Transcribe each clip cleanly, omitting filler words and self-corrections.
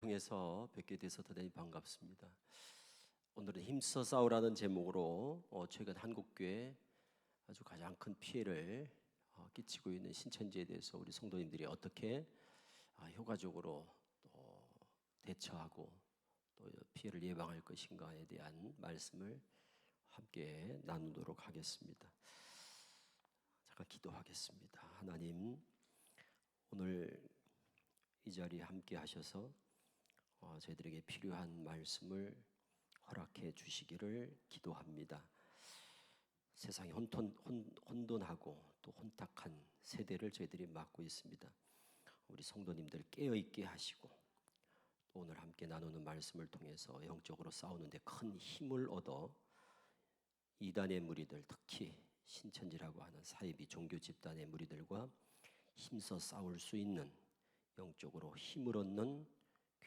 통해서 뵙게 돼서 대단히 반갑습니다. 오늘은 힘써 싸우라는 제목으로 최근 한국교회 아주 가장 큰 피해를 끼치고 있는 신천지에 대해서 우리 성도님들이 어떻게 효과적으로 또 대처하고 또 피해를 예방할 것인가에 대한 말씀을 함께 나누도록 하겠습니다. 잠깐 기도하겠습니다. 하나님, 오늘 이 자리에 함께 하셔서 저희들에게 필요한 말씀을 허락해 주시기를 기도합니다. 세상이 혼돈하고 또 혼탁한 세대를 저희들이 맡고 있습니다. 우리 성도님들 깨어있게 하시고 또 오늘 함께 나누는 말씀을 통해서 영적으로 싸우는데 큰 힘을 얻어 이단의 무리들, 특히 신천지라고 하는 사이비 종교 집단의 무리들과 힘써 싸울 수 있는 영적으로 힘을 얻는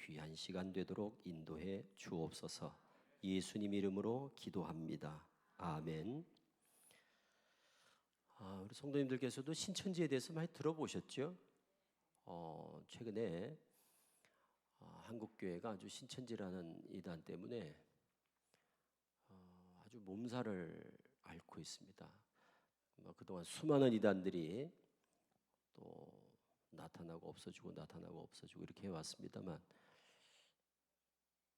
귀한 시간 되도록 인도해 주옵소서. 예수님 이름으로 기도합니다. 아멘. 우리 성도님들께서도 신천지에 대해서 많이 들어보셨죠? 최근에 한국교회가 아주 신천지라는 이단 때문에 아주 몸살을 앓고 있습니다. 그동안 수많은 이단들이 또 나타나고 없어지고 나타나고 없어지고 이렇게 해왔습니다만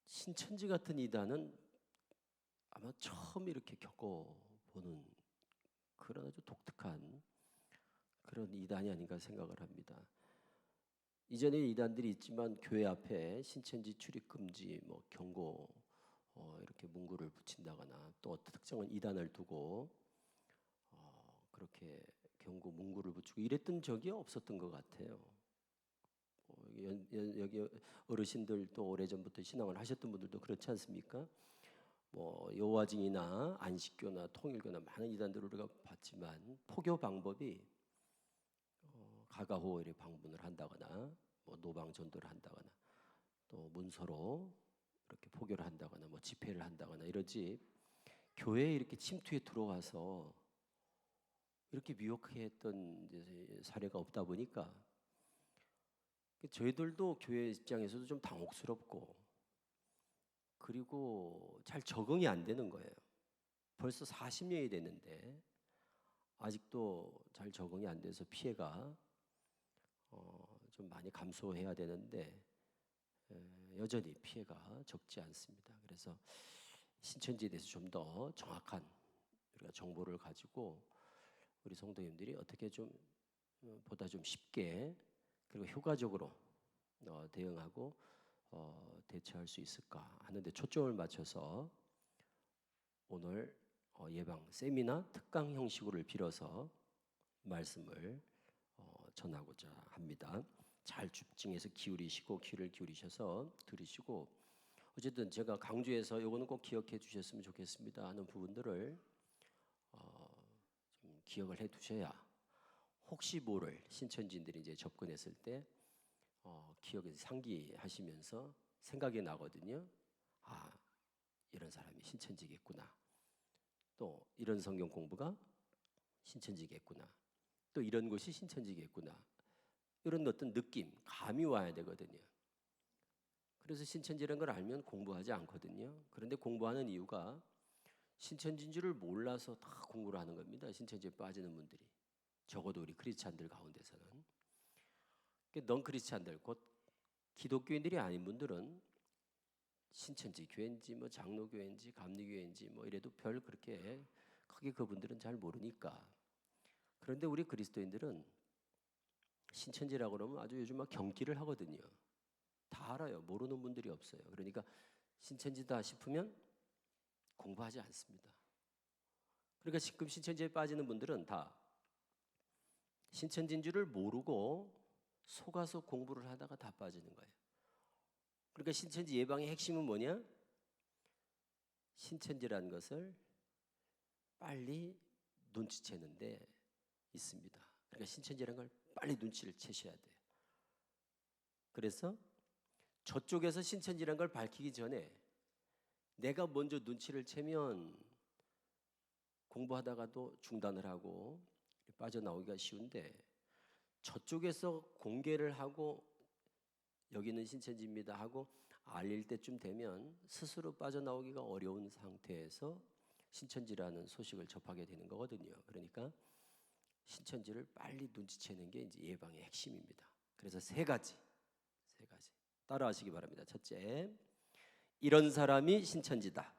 신천지 같은 이단은 아마 처음 이렇게 겪어보는 그런 아주 독특한 그런 이단이 아닌가 생각을 합니다. 이전에 이단들이 있지만 교회 앞에 신천지 출입 금지 경고 이렇게 문구를 붙인다거나 또 특정한 이단을 두고 그렇게 경고 문구를 붙이고 이랬던 적이 없었던 것 같아요. 여기 어르신들 또 오래전부터 신앙을 하셨던 분들도 그렇지 않습니까? 여호와증이나 안식교나 통일교나 많은 이단들을 우리가 봤지만 포교 방법이 가가호에 방문을 한다거나 노방 전도를 한다거나 또 문서로 이렇게 포교를 한다거나 집회를 한다거나 이러지 교회에 이렇게 침투해 들어와서 이렇게 미혹했던 사례가 없다 보니까 저희들도 교회 입장에서도 좀 당혹스럽고 그리고 잘 적응이 안 되는 거예요. 벌써 40년이 됐는데 아직도 잘 적응이 안 돼서 피해가 좀 많이 감소해야 되는데 여전히 피해가 적지 않습니다. 그래서 신천지에 대해서 좀 더 정확한 우리가 정보를 가지고 우리 성도님들이 어떻게 좀 보다 좀 쉽게 그리고 효과적으로 대응하고 대처할 수 있을까 하는데 초점을 맞춰서 오늘 예방 세미나 특강 형식으로 빌어서 말씀을 전하고자 합니다. 잘 집중해서 기울이시고 귀를 기울이셔서 들으시고 어쨌든 제가 강조해서 이거는 꼭 기억해 주셨으면 좋겠습니다 하는 부분들을 좀 기억을 해 두셔야 혹시 모를 신천지인들이 이제 접근했을 때 기억에서 상기하시면서 생각이 나거든요. 이런 사람이 신천지겠구나. 또 이런 성경 공부가 신천지겠구나. 또 이런 곳이 신천지겠구나. 이런 어떤 느낌, 감이 와야 되거든요. 그래서 신천지라는 걸 알면 공부하지 않거든요. 그런데 공부하는 이유가 신천지인 줄을 몰라서 다 공부를 하는 겁니다. 신천지에 빠지는 분들이. 적어도 우리 크리스찬들 가운데서는. 넌 크리스찬들, 곧 기독교인들이 아닌 분들은 신천지 교회인지 장로교회인지 감리교회인지 이래도 별 그렇게 크게 그분들은 잘 모르니까. 그런데 우리 그리스도인들은 신천지라고 그러면 아주 요즘 경기를 하거든요. 다 알아요. 모르는 분들이 없어요. 그러니까 신천지다 싶으면 공부하지 않습니다. 그러니까 지금 신천지에 빠지는 분들은 다 신천지인 줄을 모르고 속아서 공부를 하다가 다 빠지는 거예요. 그러니까 신천지 예방의 핵심은 뭐냐? 신천지라는 것을 빨리 눈치채는 데 있습니다. 그러니까 신천지라는 걸 빨리 눈치를 채셔야 돼요. 그래서 저쪽에서 신천지라는 걸 밝히기 전에 내가 먼저 눈치를 채면 공부하다가도 중단을 하고 빠져나오기가 쉬운데 저쪽에서 공개를 하고 여기는 신천지입니다 하고 알릴 때쯤 되면 스스로 빠져나오기가 어려운 상태에서 신천지라는 소식을 접하게 되는 거거든요. 그러니까 신천지를 빨리 눈치채는 게 이제 예방의 핵심입니다. 그래서 세 가지 따라하시기 바랍니다. 첫째, 이런 사람이 신천지다.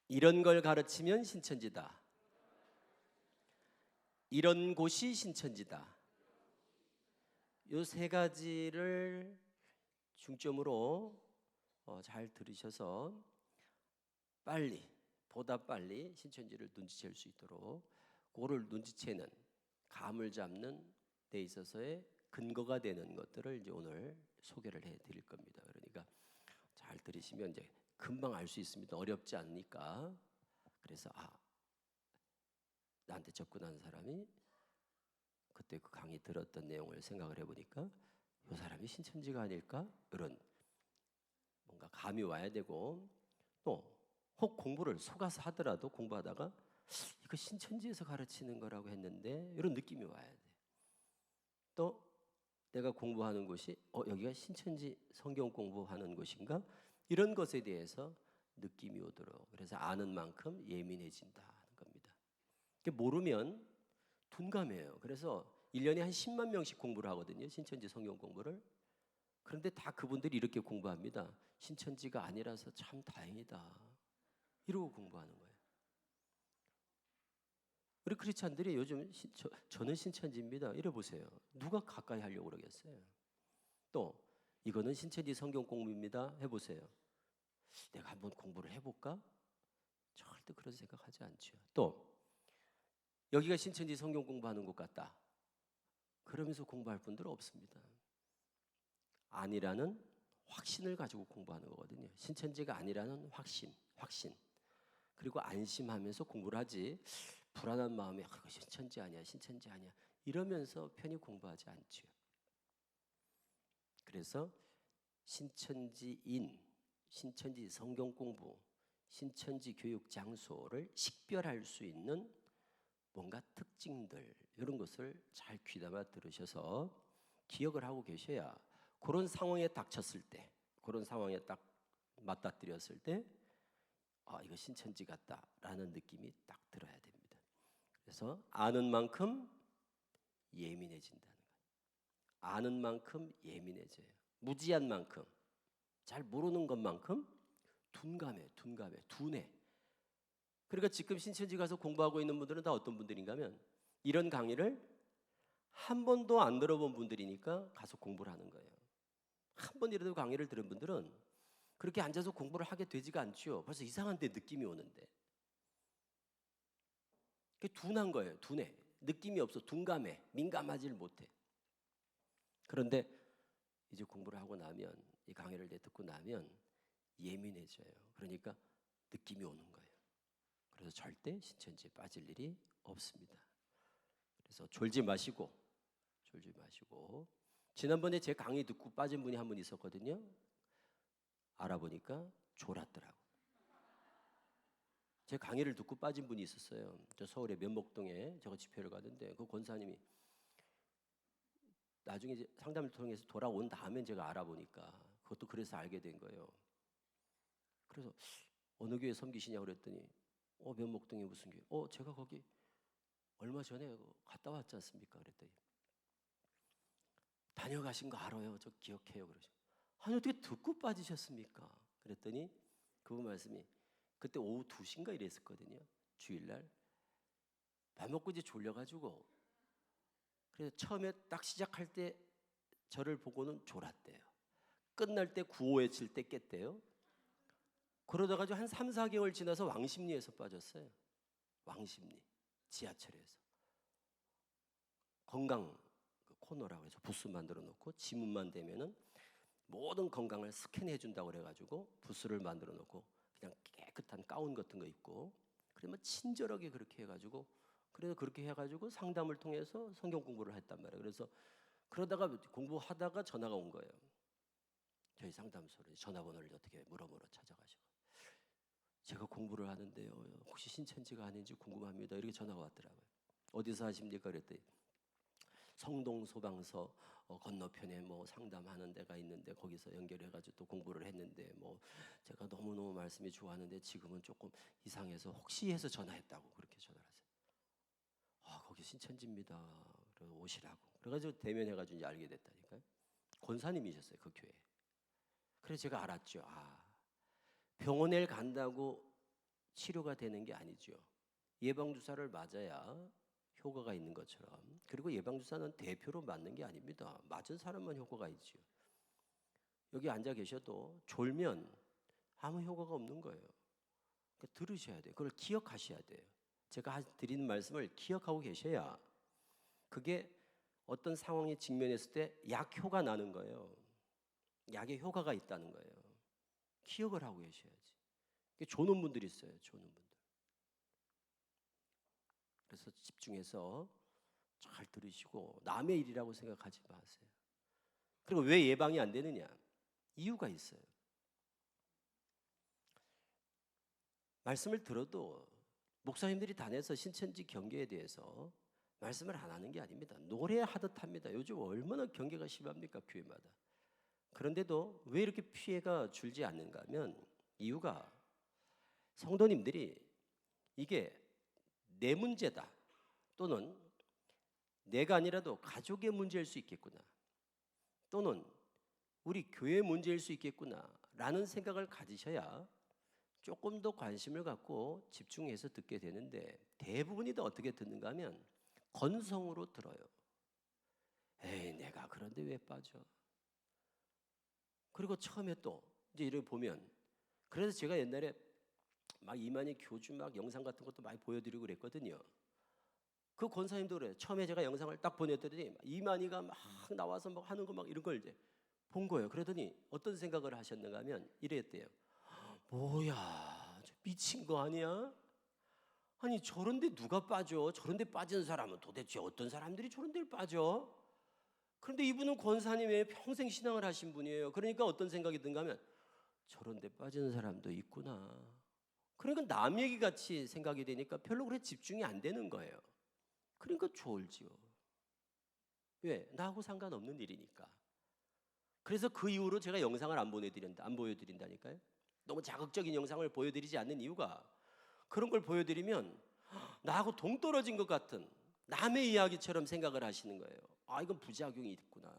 이런 걸 가르치면 신천지다. 이런 곳이 신천지다. 이 세 가지를 중점으로 잘 들으셔서 보다 빨리 신천지를 눈치챌 수 있도록 그거를 눈치채는, 감을 잡는 데 있어서의 근거가 되는 것들을 이제 오늘 소개를 해드릴 겁니다. 그러니까 잘 들으시면 이제 금방 알 수 있습니다. 어렵지 않으니까. 그래서 나한테 접근한 사람이 그때 그 강의 들었던 내용을 생각을 해보니까 이 사람이 신천지가 아닐까? 이런 뭔가 감이 와야 되고, 또 혹 공부를 속아서 하더라도 공부하다가 이거 신천지에서 가르치는 거라고 했는데 이런 느낌이 와야 돼. 또 내가 공부하는 곳이 여기가 신천지 성경 공부하는 곳인가? 이런 것에 대해서 느낌이 오도록, 그래서 아는 만큼 예민해진다는 겁니다. 모르면 둔감해요. 그래서 1년에 한 10만 명씩 공부를 하거든요. 신천지 성경 공부를. 그런데 다 그분들이 이렇게 공부합니다. 신천지가 아니라서 참 다행이다, 이러고 공부하는 거예요. 우리 크리스찬들이 요즘 저는 신천지입니다, 이래 보세요. 누가 가까이 하려고 그러겠어요? 또 이거는 신천지 성경 공부입니다 해보세요. 내가 한번 공부를 해볼까? 절대 그런 생각하지 않죠. 또 여기가 신천지 성경 공부하는 곳 같다, 그러면서 공부할 분들은 없습니다. 아니라는 확신을 가지고 공부하는 거거든요. 신천지가 아니라는 확신. 그리고 안심하면서 공부를 하지, 불안한 마음에 신천지 아니야 이러면서 편히 공부하지 않죠. 그래서 신천지인, 신천지 성경 공부, 신천지 교육 장소를 식별할 수 있는 뭔가 특징들, 이런 것을 잘 귀담아 들으셔서 기억을 하고 계셔야 그런 상황에 닥쳤을 때, 그런 상황에 딱 맞닥뜨렸을 때 이거 신천지 같다라는 느낌이 딱 들어야 됩니다. 그래서 아는 만큼 예민해진다는 거예요. 아는 만큼 예민해져요. 무지한 만큼, 잘 모르는 것만큼 둔해. 그러니까 지금 신천지 가서 공부하고 있는 분들은 다 어떤 분들인가 하면 이런 강의를 한 번도 안 들어본 분들이니까 가서 공부를 하는 거예요. 한 번이라도 강의를 들은 분들은 그렇게 앉아서 공부를 하게 되지가 않죠. 벌써 이상한 데 느낌이 오는데. 그게 둔한 거예요. 둔해. 느낌이 없어. 둔감해. 민감하지를 못해. 그런데 이제 공부를 하고 나면, 이 강의를 듣고 나면 예민해져요. 그러니까 느낌이 오는 거예요. 그래서 절대 신천지에 빠질 일이 없습니다. 그래서 졸지 마시고 지난번에 제 강의 듣고 빠진 분이 한 분 있었거든요. 알아보니까 졸았더라고. 제 강의를 듣고 빠진 분이 있었어요. 저 서울의 면목동에 제가 집회를 가는데 그 권사님이 나중에 이제 상담을 통해서 돌아온 다음에 제가 알아보니까 그것도 그래서 알게 된 거예요. 그래서 어느 교회 섬기시냐고 그랬더니 면목동에 무슨 교회? 제가 거기 얼마 전에 갔다 왔지 않습니까? 그랬더니 다녀가신 거 알아요. 저 기억해요. 그러죠. 아니 어떻게 듣고 빠지셨습니까? 그랬더니 그분 말씀이 그때 오후 2시인가 이랬었거든요. 주일날 밥 먹고 이제 졸려가지고, 그래서 처음에 딱 시작할 때 저를 보고는 졸았대요. 끝날 때 구호 외칠 때 깼대요. 그러다가 한 3, 4개월 지나서 왕십리에서 빠졌어요. 왕십리 지하철에서 건강 코너라고 해서 부스 만들어 놓고 지문만 대면은 모든 건강을 스캔해 준다고 그래가지고 부스를 만들어 놓고 그냥 깨끗한 가운 같은 거 입고, 그러면 친절하게 그렇게 해가지고, 그래서 그렇게 해가지고 상담을 통해서 성경 공부를 했단 말이에요. 그래서 그러다가 공부하다가 전화가 온 거예요. 저희 상담소로 전화번호를 어떻게 물어물어 찾아가시고, 제가 공부를 하는데요, 혹시 신천지가 아닌지 궁금합니다, 이렇게 전화가 왔더라고요. 어디서 하십니까? 그랬더니 성동 소방서 건너편에 뭐 상담하는 데가 있는데 거기서 연결해가지고 또 공부를 했는데 뭐 제가 너무너무 말씀이 좋았는데 지금은 조금 이상해서 혹시 해서 전화했다고 그렇게 전화를 하세요. 거기 신천지입니다. 그래서 오시라고. 그래가지고 대면해가지고 이제 알게 됐다니까요. 권사님이셨어요, 그 교회. 그래서 제가 알았죠. 병원에 간다고 치료가 되는 게 아니죠. 예방주사를 맞아야 효과가 있는 것처럼. 그리고 예방주사는 대표로 맞는 게 아닙니다. 맞은 사람만 효과가 있죠. 여기 앉아 계셔도 졸면 아무 효과가 없는 거예요. 그러니까 들으셔야 돼요. 그걸 기억하셔야 돼요. 제가 드리는 말씀을 기억하고 계셔야 그게 어떤 상황에 직면했을 때 약효가 나는 거예요. 약의 효과가 있다는 거예요. 기억을 하고 계셔야지. 조는 분들이 있어요. 조는 분들. 그래서 집중해서 잘 들으시고 남의 일이라고 생각하지 마세요. 그리고 왜 예방이 안 되느냐? 이유가 있어요. 말씀을 들어도 목사님들이 단에서 신천지 경계에 대해서 말씀을 안 하는 게 아닙니다. 노래하듯 합니다. 요즘 얼마나 경계가 심합니까, 교회마다. 그런데도 왜 이렇게 피해가 줄지 않는가 하면 이유가 성도님들이 이게 내 문제다 또는 내가 아니라도 가족의 문제일 수 있겠구나 또는 우리 교회 문제일 수 있겠구나 라는 생각을 가지셔야 조금 더 관심을 갖고 집중해서 듣게 되는데 대부분이 다 어떻게 듣는가 하면 건성으로 들어요. 에이, 내가 그런데 왜 빠져? 그리고 처음에 또 이제 이렇게 보면 그래서 제가 옛날에 막 이만희 교주 막 영상 같은 것도 많이 보여드리고 그랬거든요. 그 권사님도 그래요. 처음에 제가 영상을 딱 보냈더니 이만희가 막 나와서 막 하는 거 막 이런 걸 이제 본 거예요. 그러더니 어떤 생각을 하셨는가 하면 이랬대요. 뭐야, 미친 거 아니야? 아니 저런데 누가 빠져? 저런데 빠진 사람은 도대체 어떤 사람들이 저런데 빠져? 그런데 이분은 권사님의 평생 신앙을 하신 분이에요. 그러니까 어떤 생각이 든가 하면 저런데 빠지는 사람도 있구나. 그러니까 남 얘기 같이 생각이 되니까 별로 그래 집중이 안 되는 거예요. 그러니까 졸지요. 왜? 나하고 상관없는 일이니까. 그래서 그 이후로 제가 영상을 안 보여드린다니까요. 너무 자극적인 영상을 보여드리지 않는 이유가 그런 걸 보여드리면 나하고 동떨어진 것 같은 남의 이야기처럼 생각을 하시는 거예요. 이건 부작용이 있구나.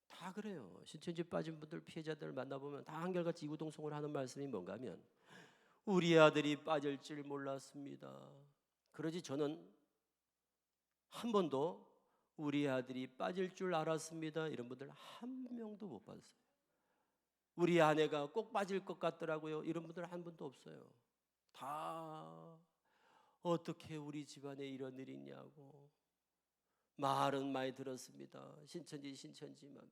다 그래요. 신천지 빠진 분들 피해자들 만나보면 다 한결같이 이구동성을 하는 말씀이 뭔가 하면 우리 아들이 빠질 줄 몰랐습니다. 그러지 저는 한 번도 우리 아들이 빠질 줄 알았습니다. 이런 분들 한 명도 못 봤어요. 우리 아내가 꼭 빠질 것 같더라고요. 이런 분들 한 분도 없어요. 다 어떻게 우리 집안에 이런 일이 있냐고 말은 많이 들었습니다. 신천지만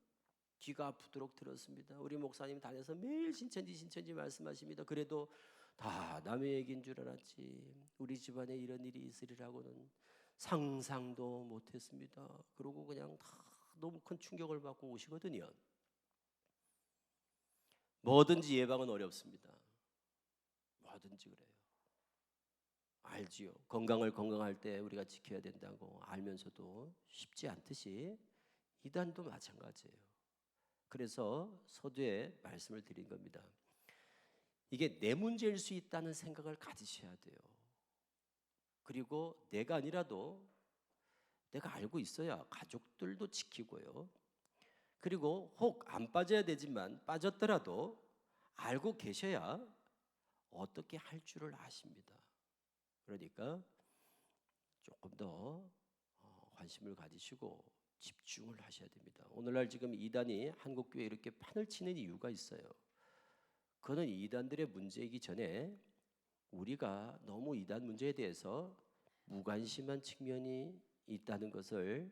귀가 아프도록 들었습니다. 우리 목사님 다녀서 매일 신천지 말씀하십니다. 그래도 다 남의 얘기인 줄 알았지 우리 집안에 이런 일이 있으리라고는 상상도 못했습니다. 그러고 그냥 다 너무 큰 충격을 받고 오시거든요. 뭐든지 예방은 어렵습니다. 뭐든지 그래요. 알지요. 건강할 때 우리가 지켜야 된다고 알면서도 쉽지 않듯이 이단도 마찬가지예요. 그래서 서두에 말씀을 드린 겁니다. 이게 내 문제일 수 있다는 생각을 가지셔야 돼요. 그리고 내가 아니라도 내가 알고 있어야 가족들도 지키고요. 그리고 혹 안 빠져야 되지만 빠졌더라도 알고 계셔야 어떻게 할 줄을 아십니다. 그러니까 조금 더 관심을 가지시고 집중을 하셔야 됩니다. 오늘날 지금 이단이 한국교회에 이렇게 판을 치는 이유가 있어요. 그거는 이단들의 문제이기 전에 우리가 너무 이단 문제에 대해서 무관심한 측면이 있다는 것을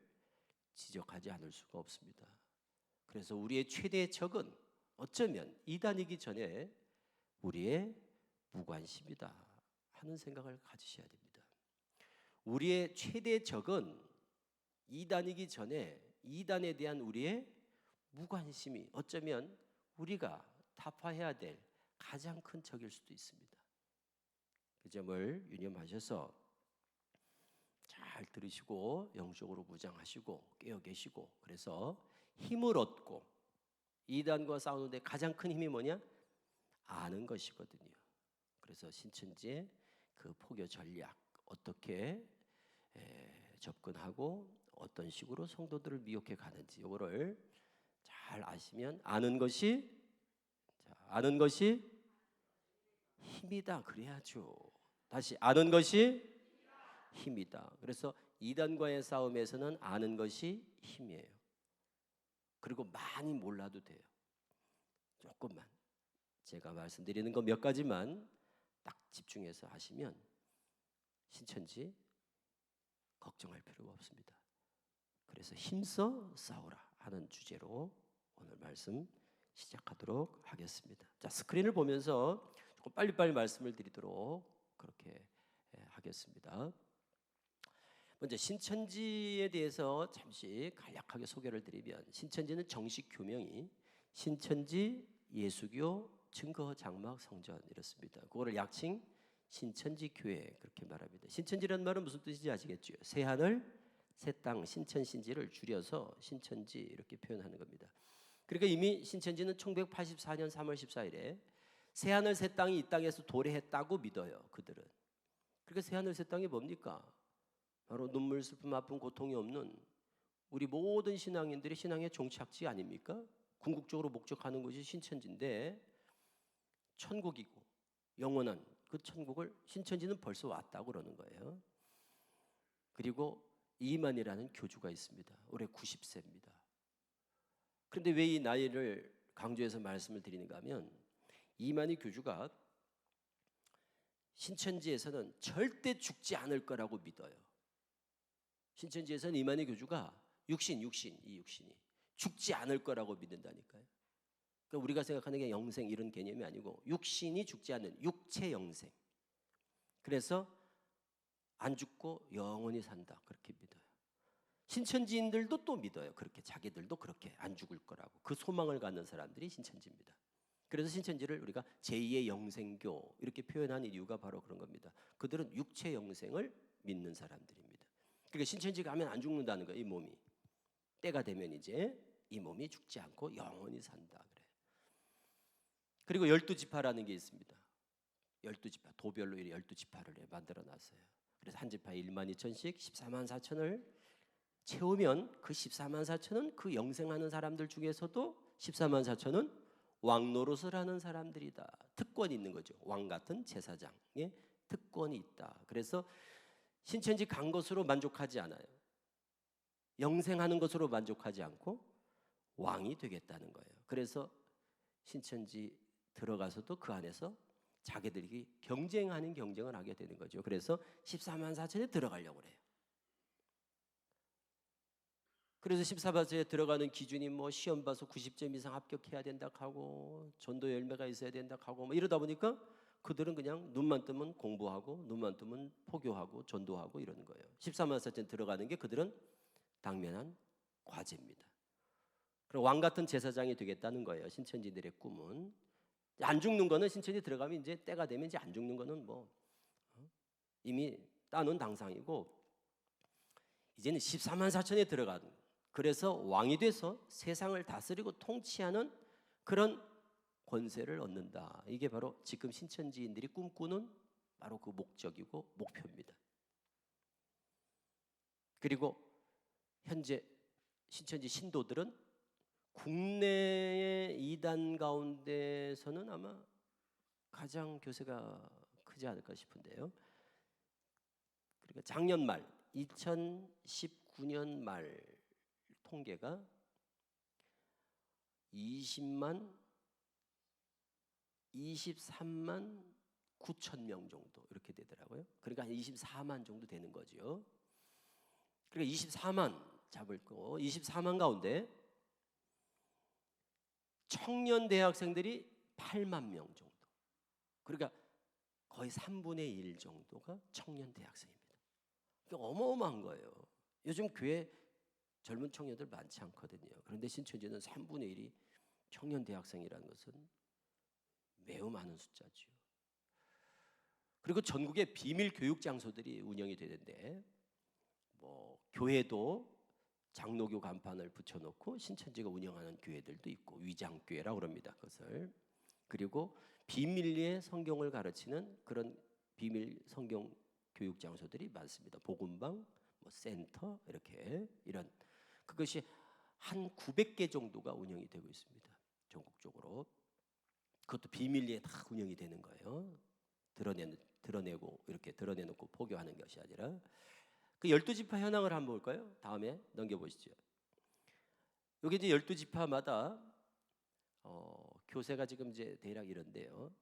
지적하지 않을 수가 없습니다. 그래서 우리의 최대의 적은 어쩌면 이단이기 전에 우리의 무관심이다 하는 생각을 가지셔야 됩니다. 우리의 최대 적은 이단이기 전에 이단에 대한 우리의 무관심이 어쩌면 우리가 타파해야 될 가장 큰 적일 수도 있습니다. 그 점을 유념하셔서 잘 잘 들으시고 영적으로 무장하시고 깨어 계시고, 그래서 힘을 얻고, 이단과 싸우는데 가장 큰 힘이 뭐냐? 아는 것이거든요. 그래서 신천지의 그 포교 전략, 어떻게 접근하고 어떤 식으로 성도들을 미혹해 가는지, 이거를 잘 아시면, 아는 것이 힘이다 그래야죠. 다시, 아는 것이 힘이다. 그래서 이단과의 싸움에서는 아는 것이 힘이에요. 그리고 많이 몰라도 돼요. 조금만, 제가 말씀드리는 거 몇 가지만 딱 집중해서 하시면 신천지 걱정할 필요가 없습니다. 그래서 힘써 싸우라 하는 주제로 오늘 말씀 시작하도록 하겠습니다. 자, 스크린을 보면서 조금 빨리빨리 말씀을 드리도록 그렇게 하겠습니다. 먼저 신천지에 대해서 잠시 간략하게 소개를 드리면, 신천지는 정식 교명이 신천지 예수교 증거 장막 성전 이렇습니다. 그거를 약칭 신천지 교회 그렇게 말합니다. 신천지라는 말은 무슨 뜻인지 아시겠죠? 새 하늘 새 땅 신천신지를 줄여서 신천지 이렇게 표현하는 겁니다. 그러니까 이미 신천지는 1984년 3월 14일에 새 하늘 새 땅이 이 땅에서 도래했다고 믿어요. 그들은. 그러니까 새 하늘 새 땅이 뭡니까? 바로 눈물 슬픔 아픔 고통이 없는 우리 모든 신앙인들의 신앙의 종착지 아닙니까? 궁극적으로 목적하는 것이 신천지인데, 천국이고 영원한 그 천국을 신천지는 벌써 왔다고 그러는 거예요. 그리고 이만이라는 교주가 있습니다. 올해 90세입니다. 그런데 왜 이 나이를 강조해서 말씀을 드리는가 하면, 이만희 교주가 신천지에서는 절대 죽지 않을 거라고 믿어요. 신천지에서는 이만희 교주가 이 육신이 죽지 않을 거라고 믿는다니까요. 그러니까 우리가 생각하는 게 영생 이런 개념이 아니고 육신이 죽지 않는 육체 영생. 그래서 안 죽고 영원히 산다 그렇게 믿어요. 신천지인들도 또 믿어요. 그렇게 자기들도 그렇게 안 죽을 거라고 그 소망을 갖는 사람들이 신천지입니다. 그래서 신천지를 우리가 제2의 영생교 이렇게 표현한 이유가 바로 그런 겁니다. 그들은 육체 영생을 믿는 사람들입니다. 그러니까 신천지 가면 안 죽는다는 거예요. 이 몸이 때가 되면 이제 이 몸이 죽지 않고 영원히 산다 그래요. 그리고 12지파라는 게 있습니다. 12지파 도별로 12지파를 만들어 놨어요. 그래서 한 지파에 1만 2천씩 14만 4천을 채우면 그 14만 4천은 그 영생하는 사람들 중에서도 14만 4천은 왕노릇을 하는 사람들이다. 특권이 있는 거죠. 왕 같은 제사장의 특권이 있다. 그래서 신천지 간 것으로 만족하지 않아요. 영생하는 것으로 만족하지 않고 왕이 되겠다는 거예요. 그래서 신천지 들어가서도 그 안에서 자기들이 경쟁을 하게 되는 거죠. 그래서 14만 4천에 들어가려고 그래요. 그래서 14바스에 들어가는 기준이 뭐 시험 봐서 90점 이상 합격해야 된다 하고 전도 열매가 있어야 된다 하고 뭐 이러다 보니까 그들은 그냥 눈만 뜨면 공부하고 눈만 뜨면 포교하고 전도하고 이러는 거예요. 14만 4천 들어가는 게 그들은 당면한 과제입니다. 그럼 왕 같은 제사장이 되겠다는 거예요. 신천지들의 꿈은. 안 죽는 거는 신천지 들어가면 이제 때가 되면 이제 안 죽는 거는 뭐 이미 따놓은 당상이고, 이제는 14만 4천에 들어가는, 그래서 왕이 돼서 세상을 다스리고 통치하는 그런 권세를 얻는다. 이게 바로 지금 신천지인들이 꿈꾸는 바로 그 목적이고 목표입니다. 그리고 현재 신천지 신도들은 국내의 이단 가운데서는 아마 가장 교세가 크지 않을까 싶은데요. 그러니까 작년 말 2019년 말 통계가 23만 9천 명 정도 이렇게 되더라고요. 그러니까 한 24만 정도 되는 거죠. 그러니까 24만 잡을 거, 24만 가운데 청년 대학생들이 8만 명 정도. 그러니까 거의 3분의 1 정도가 청년 대학생입니다. 그러니까 어마어마한 거예요. 요즘 교회 젊은 청년들 많지 않거든요. 그런데 신천지는 3분의 1이 청년 대학생이라는 것은 매우 많은 숫자죠. 그리고 전국에 비밀 교육 장소들이 운영이 되는데 뭐 교회도 장로교 간판을 붙여놓고 신천지가 운영하는 교회들도 있고 위장교회라고 그럽니다. 그것을. 그리고 비밀리에 성경을 가르치는 그런 비밀 성경 교육 장소들이 많습니다. 복음방, 뭐 센터 이렇게 이런 그것이 한 900개 정도가 운영이 되고 있습니다. 전국적으로. 그것도 비밀리에 다 운영이 되는 거예요. 드러내고 이렇게 드러내놓고 포교하는 것이 아니라 그 12지파 현황을 한번 볼까요? 다음에 넘겨보시죠. 여기 이제 12지파마다 교세가 지금 이제 대략 이런데요.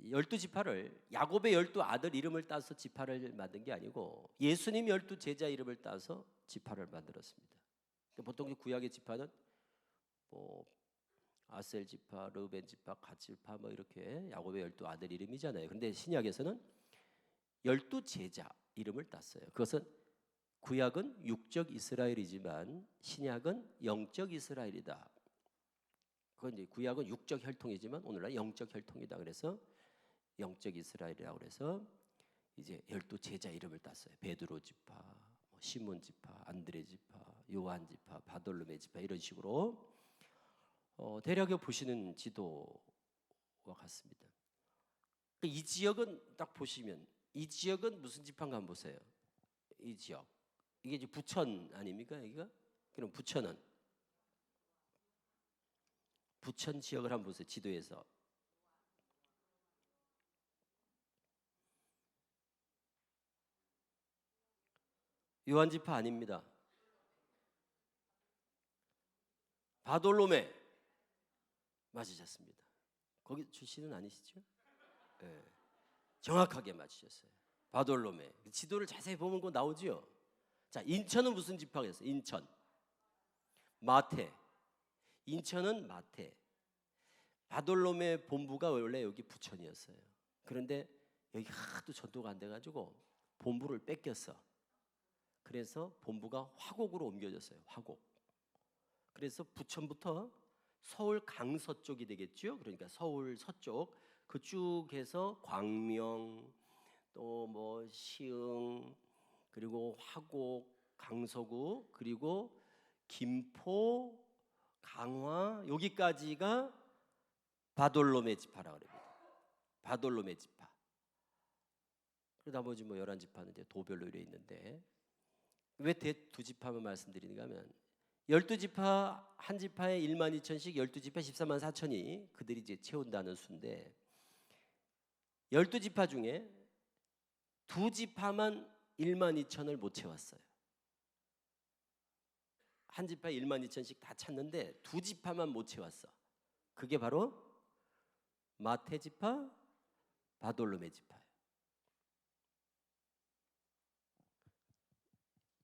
12지파를 야곱의 12아들 이름을 따서 지파를 만든 게 아니고 예수님 12제자 이름을 따서 지파를 만들었습니다. 보통 구약의 지파는 뭐 아셀 지파, 르벤 지파, 갓 지파 뭐 이렇게 야곱의 12아들 이름이잖아요. 그런데 신약에서는 12제자 이름을 땄어요. 그것은 구약은 육적 이스라엘이지만 신약은 영적 이스라엘이다. 그건 이제 구약은 육적 혈통이지만 오늘날 영적 혈통이다. 그래서 영적 이스라엘이라고 그래서 이제 12제자 이름을 땄어요. 베드로 지파, 시몬 지파, 안드레 지파, 요한 지파, 바돌로메 지파 이런 식으로 대략에 보시는 지도와 같습니다. 이 지역은 딱 보시면 이 지역은 무슨 지파인가 한번 보세요. 이 지역 이게 이제 부천 아닙니까 여기가? 그럼 부천은 부천 지역을 한번 보세요. 지도에서 요한 지파 아닙니다. 바돌로메 맞으셨습니다. 거기 출신은 아니시죠? 네. 정확하게 맞추셨어요. 바돌로메. 지도를 자세히 보면 그 나오죠. 자, 인천은 무슨 지파겠어요? 인천, 마태. 인천은 마태. 바돌로메 본부가 원래 여기 부천이었어요. 그런데 여기 하도 전도가 안 돼가지고 본부를 뺏겼어. 그래서 본부가 화곡으로 옮겨졌어요. 화곡. 그래서 부천부터 서울 강서쪽이 되겠죠. 그러니까 서울 서쪽 그쪽에서 광명 또 뭐 시흥 그리고 화곡 강서구 그리고 김포 강화 여기까지가 바돌로메 지파라고 합니다. 바돌로메 지파. 그리고 나머지 뭐 11지파는 이제 도별로 이래 있는데 왜 두 지파만 말씀드리는가 하면 12지파 한 지파에 12,000씩 12지파 144,000이 그들이 이제 채운다는 수인데 12지파 중에 두 지파만 12,000을 못 채웠어요. 한 지파에 12,000씩 다 찼는데 두 지파만 못 채웠어. 그게 바로 마태 지파, 바돌로메 지파예요.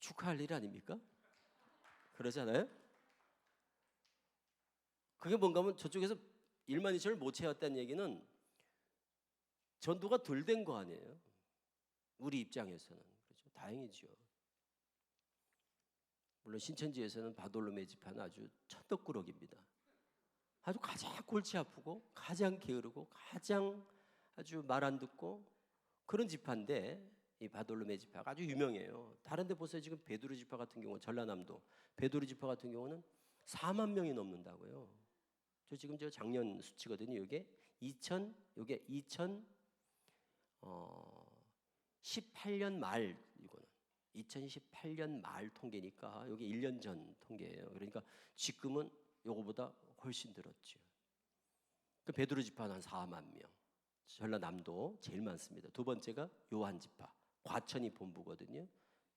축하할 일 아닙니까? 그러잖아요. 그게 뭔가 하면 저쪽에서 12,000을 못 채웠다는 얘기는 전도가 덜 된 거 아니에요. 우리 입장에서는 그렇죠. 다행이죠. 물론 신천지에서는 바돌로메 지파는 아주 천덕꾸러기입니다. 아주 가장 골치 아프고 가장 게으르고 가장 아주 말 안 듣고 그런 지파인데 이 바돌로메 지파가 아주 유명해요. 다른 데 보세요. 지금 베드로 지파 같은 경우 전라남도 베드로 지파 같은 경우는 4만 명이 넘는다고요. 저 지금 저 작년 수치거든요. 이게 2018년 말 이거는 2018년 말 통계니까 여기 1년 전 통계예요. 그러니까 지금은 요거보다 훨씬 늘었죠. 그 베드로 지파는 한 4만 명. 전라남도 제일 많습니다. 두 번째가 요한 지파. 과천이 본부거든요.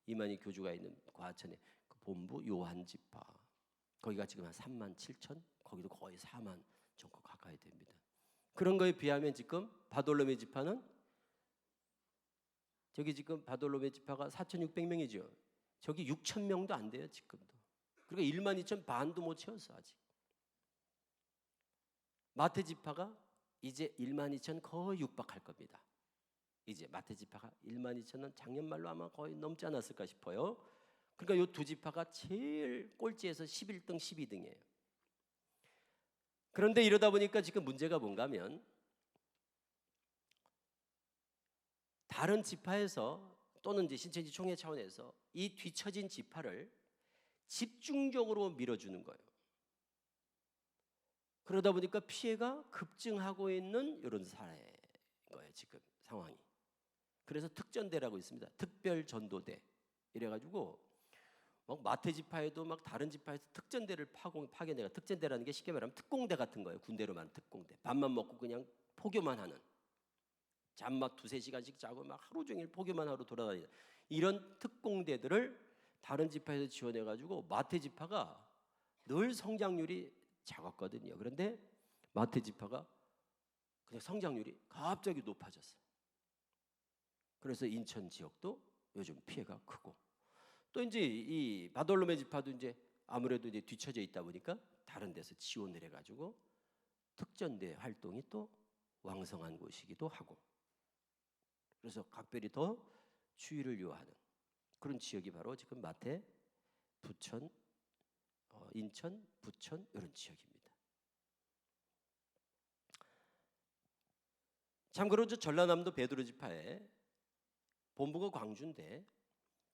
이만희 교주가 있는 과천의 그 본부 요한 지파. 거기가 지금 한 3만 7천, 거기도 거의 4만 정도 가까이 됩니다. 그런 거에 비하면 지금 바돌로메 지파는 저기 지금 바돌로메 지파가 4,600명이죠. 저기 6,000명도 안 돼요 지금도. 그러니까 12,000 반도 못 채웠어 아직. 마태 지파가 이제 12,000 거의 육박할 겁니다. 이제 마태 지파가 12,000은 작년 말로 아마 거의 넘지 않았을까 싶어요. 그러니까 이 두 지파가 제일 꼴찌에서 11등, 12등이에요. 그런데 이러다 보니까 지금 문제가 뭔가 하면 다른 지파에서 또는 이제 신천지 총회 차원에서 이 뒤처진 지파를 집중적으로 밀어주는 거예요. 그러다 보니까 피해가 급증하고 있는 이런 사례인 거예요, 지금 상황이. 그래서 특전대라고 있습니다. 특별전도대 이래가지고 막 마태 지파에도 막 다른 지파에서 특전대를 파견해가, 특전대라는 게 쉽게 말하면 특공대 같은 거예요. 군대로 말하면 특공대. 밥만 먹고 그냥 포교만 하는, 잠만 2-3시간씩 자고 막 하루 종일 포교만 하러 돌아다니는 이런 특공대들을 다른 지파에서 지원해가지고 마태 지파가 늘 성장률이 작았거든요. 그런데 마태 지파가 그냥 성장률이 갑자기 높아졌어요. 그래서 인천 지역도 요즘 피해가 크고, 또 이제 이 바돌로메 지파도 이제 아무래도 이제 뒤처져 있다 보니까 다른 데서 지원을 해가지고 특전대 활동이 또 왕성한 곳이기도 하고, 그래서 각별히 더 주의를 요하는 그런 지역이 바로 지금 마태, 부천, 인천, 부천 이런 지역입니다. 참고로 저 전라남도 베드로 지파에 본부가 광주인데,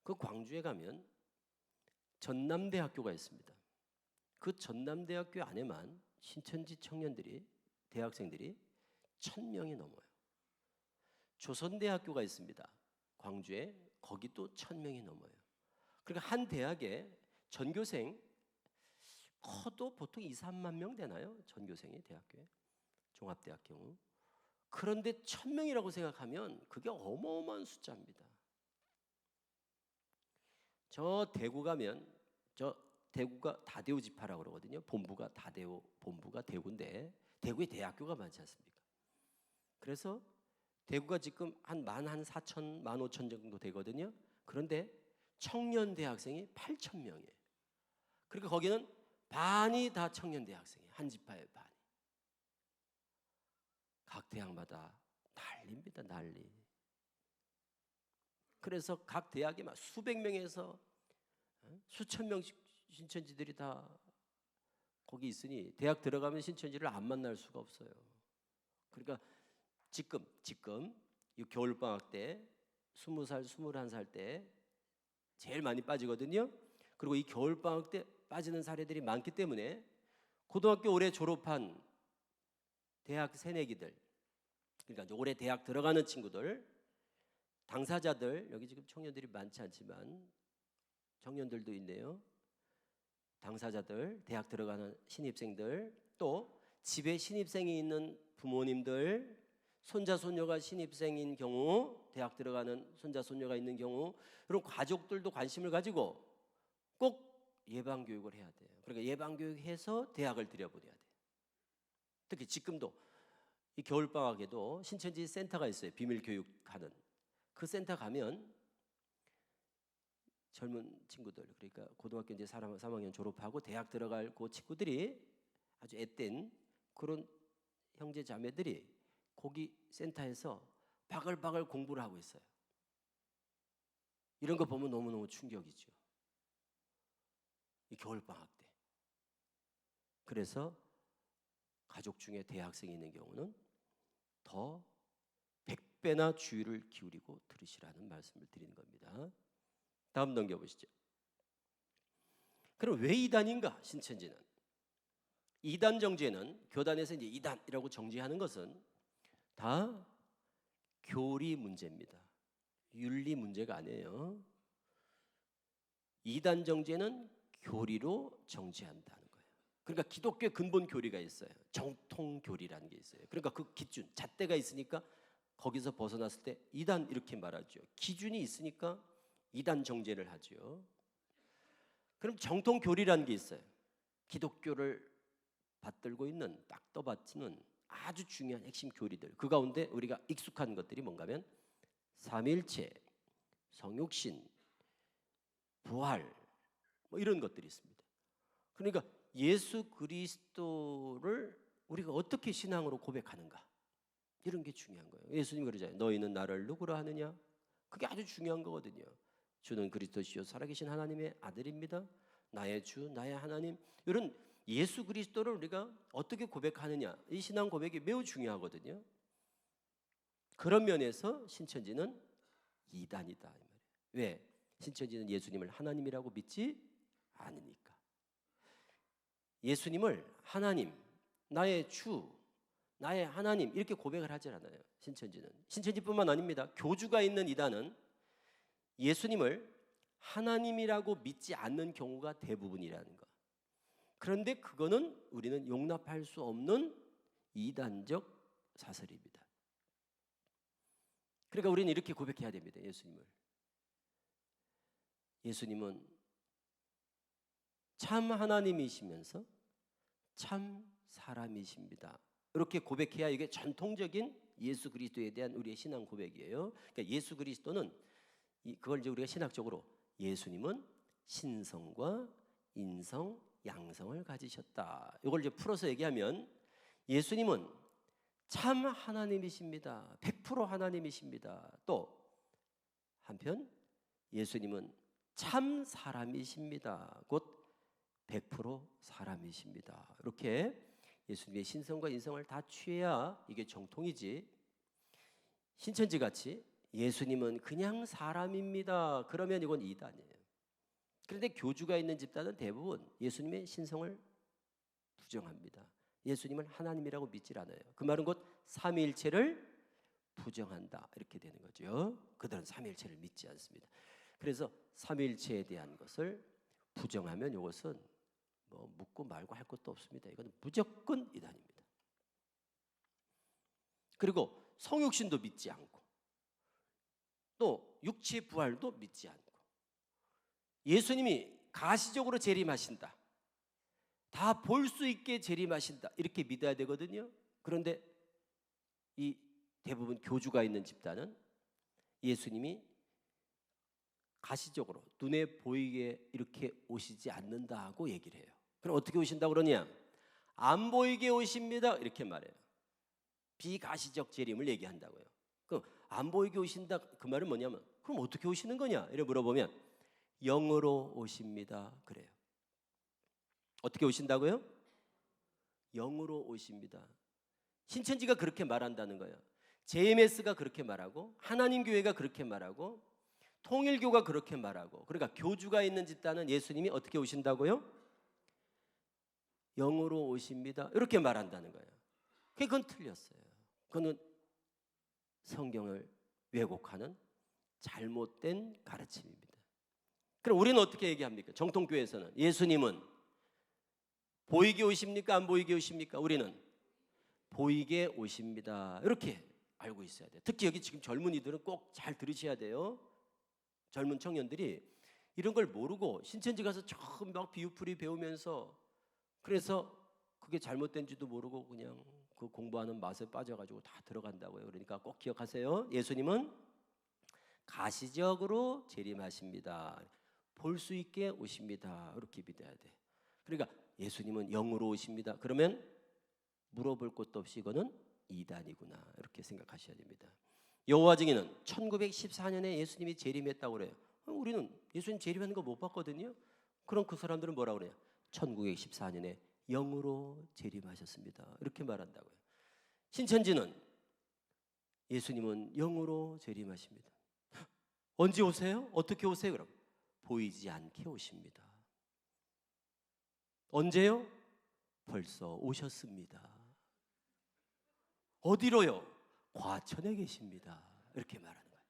그 광주에 가면 전남대학교가 있습니다. 그 전남대학교 안에만 신천지 청년들이, 대학생들이 1000명이 넘어요. 조선대학교가 있습니다. 광주에, 거기도 1000명이 넘어요. 그러니까 한 대학에 전교생 커도 보통 2-3만 명 되나요? 전교생이 대학교에, 종합대학 경우. 그런데 1000명이라고 생각하면 그게 어마어마한 숫자입니다. 저 대구 가면, 저 대구가 다대우 지파라고 그러거든요. 본부가 다대우, 본부가 대구인데 대구에 대학교가 많지 않습니까? 그래서 대구가 지금 한 14,000, 15,000 정도 되거든요. 그런데 청년 대학생이 8,000명이에요. 그러니까 거기는 반이 다 청년 대학생이에요. 한 지파의 반이. 각 대학마다 난리입니다, 난리. 그래서 각 대학에 막 수백 명에서 수천 명씩 신천지들이 다 거기 있으니 대학 들어가면 신천지를 안 만날 수가 없어요. 그러니까 지금 이 겨울방학 때 20살, 21살 때 제일 많이 빠지거든요. 그리고 이 겨울방학 때 빠지는 사례들이 많기 때문에 고등학교 올해 졸업한 대학 새내기들, 그러니까 이제 올해 대학 들어가는 친구들, 당사자들, 여기 지금 청년들이 많지 않지만 청년들도 있네요. 당사자들, 대학 들어가는 신입생들, 또 집에 신입생이 있는 부모님들, 손자 손녀가 신입생인 경우, 대학 들어가는 손자 손녀가 있는 경우, 그런 가족들도 관심을 가지고 꼭 예방교육을 해야 돼요. 그러니까 예방교육해서 대학을 들여보내야 돼요. 특히 지금도 이 겨울방학에도 신천지 센터가 있어요. 비밀교육하는. 그 센터 가면 젊은 친구들, 그러니까 고등학교 이제 3학년 졸업하고 대학 들어갈 그 친구들이 아주 앳된 그런 형제 자매들이 거기 센터에서 바글바글 공부를 하고 있어요. 이런 거 보면 너무너무 충격이죠. 이 겨울방학 때. 그래서 가족 중에 대학생이 있는 경우는 더 100배나 주의를 기울이고 들으시라는 말씀을 드리는 겁니다. 다음 넘겨보시죠. 그럼 왜 이단인가? 신천지는 이단 정죄는, 교단에서 이제 이단이라고 정죄하는 것은 다 교리 문제입니다. 윤리 문제가 아니에요. 이단 정죄는 교리로 정죄한다는 거예요. 그러니까 기독교의 근본 교리가 있어요. 정통 교리라는 게 있어요. 그러니까 그 기준, 잣대가 있으니까 거기서 벗어났을 때 이단 이렇게 말하죠. 기준이 있으니까 이단 정죄를 하죠. 그럼 정통 교리라는 게 있어요. 기독교를 받들고 있는, 딱 떠받치는 아주 중요한 핵심 교리들. 그 가운데 우리가 익숙한 것들이 뭔가면 삼일체, 성육신, 부활, 뭐 이런 것들이 있습니다. 그러니까 예수 그리스도를 우리가 어떻게 신앙으로 고백하는가, 이런 게 중요한 거예요. 예수님이 그러잖아요. 너희는 나를 누구라 하느냐? 그게 아주 중요한 거거든요. 주는 그리스도시요 살아계신 하나님의 아들입니다. 나의 주, 나의 하나님. 이런 예수 그리스도를 우리가 어떻게 고백하느냐, 이 신앙 고백이 매우 중요하거든요. 그런 면에서 신천지는 이단이다 이 말이에요. 왜? 신천지는 예수님을 하나님이라고 믿지 않으니까. 예수님을 하나님, 나의 주, 나의 하나님 이렇게 고백을 하지 않아요. 신천지는. 신천지뿐만 아닙니다. 교주가 있는 이단은 예수님을 하나님이라고 믿지 않는 경우가 대부분이라는 것. 그런데 그거는 우리는 용납할 수 없는 이단적 사설입니다. 그러니까 우리는 이렇게 고백해야 됩니다. 예수님은 참 하나님이시면서 참 사람이십니다. 이렇게 고백해야 이게 전통적인 예수 그리스도에 대한 우리의 신앙 고백이에요. 그러니까 예수 그리스도는 그걸 이제 우리가 신학적으로 예수님은 신성과 인성, 양성을 가지셨다. 이걸 이제 풀어서 얘기하면 예수님은 참 하나님이십니다. 100% 하나님이십니다. 또 한편 예수님은 참 사람이십니다. 곧 100% 사람이십니다. 이렇게 예수님의 신성과 인성을 다 취해야 이게 정통이지. 신천지 같이 예수님은 그냥 사람입니다. 그러면 이건 이단이에요. 그런데 교주가 있는 집단은 대부분 예수님의 신성을 부정합니다. 예수님을 하나님이라고 믿질 않아요. 그 말은 곧 삼위일체를 부정한다 이렇게 되는 거죠. 그들은 삼위일체를 믿지 않습니다. 그래서 삼위일체에 대한 것을 부정하면 이것은 뭐 묻고 말고 할 것도 없습니다. 이건 무조건 이단입니다. 그리고 성육신도 믿지 않고 또 육체 부활도 믿지 않고 예수님이 가시적으로 재림하신다. 다 볼 수 있게 재림하신다. 이렇게 믿어야 되거든요. 그런데 이 대부분 교주가 있는 집단은 예수님이 가시적으로 눈에 보이게 이렇게 오시지 않는다고 얘기를 해요. 그럼 어떻게 오신다고 그러냐? 안 보이게 오십니다. 이렇게 말해요. 비가시적 재림을 얘기한다고요. 그럼 안 보이게 오신다 그 말은 뭐냐면 그럼 어떻게 오시는 거냐? 이렇게 물어보면 영으로 오십니다. 그래요. 어떻게 오신다고요? 영으로 오십니다. 신천지가 그렇게 말한다는 거예요. JMS가 그렇게 말하고 하나님 교회가 그렇게 말하고 통일교가 그렇게 말하고 그러니까 교주가 있는 집단은 예수님이 어떻게 오신다고요? 영으로 오십니다. 이렇게 말한다는 거예요. 그건 틀렸어요. 그건 성경을 왜곡하는 잘못된 가르침입니다. 그럼 우리는 어떻게 얘기합니까? 정통교회에서는 예수님은 보이게 오십니까? 안 보이게 오십니까? 우리는 보이게 오십니다. 이렇게 알고 있어야 돼요. 특히 여기 지금 젊은이들은 꼭 잘 들으셔야 돼요. 젊은 청년들이 이런 걸 모르고 신천지 가서 처음 막 비유풀이 배우면서 그래서 그게 잘못된지도 모르고 그냥 그 공부하는 맛에 빠져가지고 다 들어간다고요. 그러니까 꼭 기억하세요. 예수님은 가시적으로 재림하십니다. 볼 수 있게 오십니다. 이렇게 믿어야 돼. 그러니까 예수님은 영으로 오십니다. 그러면 물어볼 것도 없이 이거는 이단이구나 이렇게 생각하셔야 됩니다. 여호와 증인은 1914년에 예수님이 재림했다고 그래요. 우리는 예수님 재림하는 거 못 봤거든요. 그럼 그 사람들은 뭐라고 그래요? 1914년에 영으로 재림하셨습니다. 이렇게 말한다고요. 신천지는 예수님은 영으로 재림하십니다. 언제 오세요? 어떻게 오세요? 그럼 보이지 않게 오십니다. 언제요? 벌써 오셨습니다. 어디로요? 과천에 계십니다. 이렇게 말하는 거예요.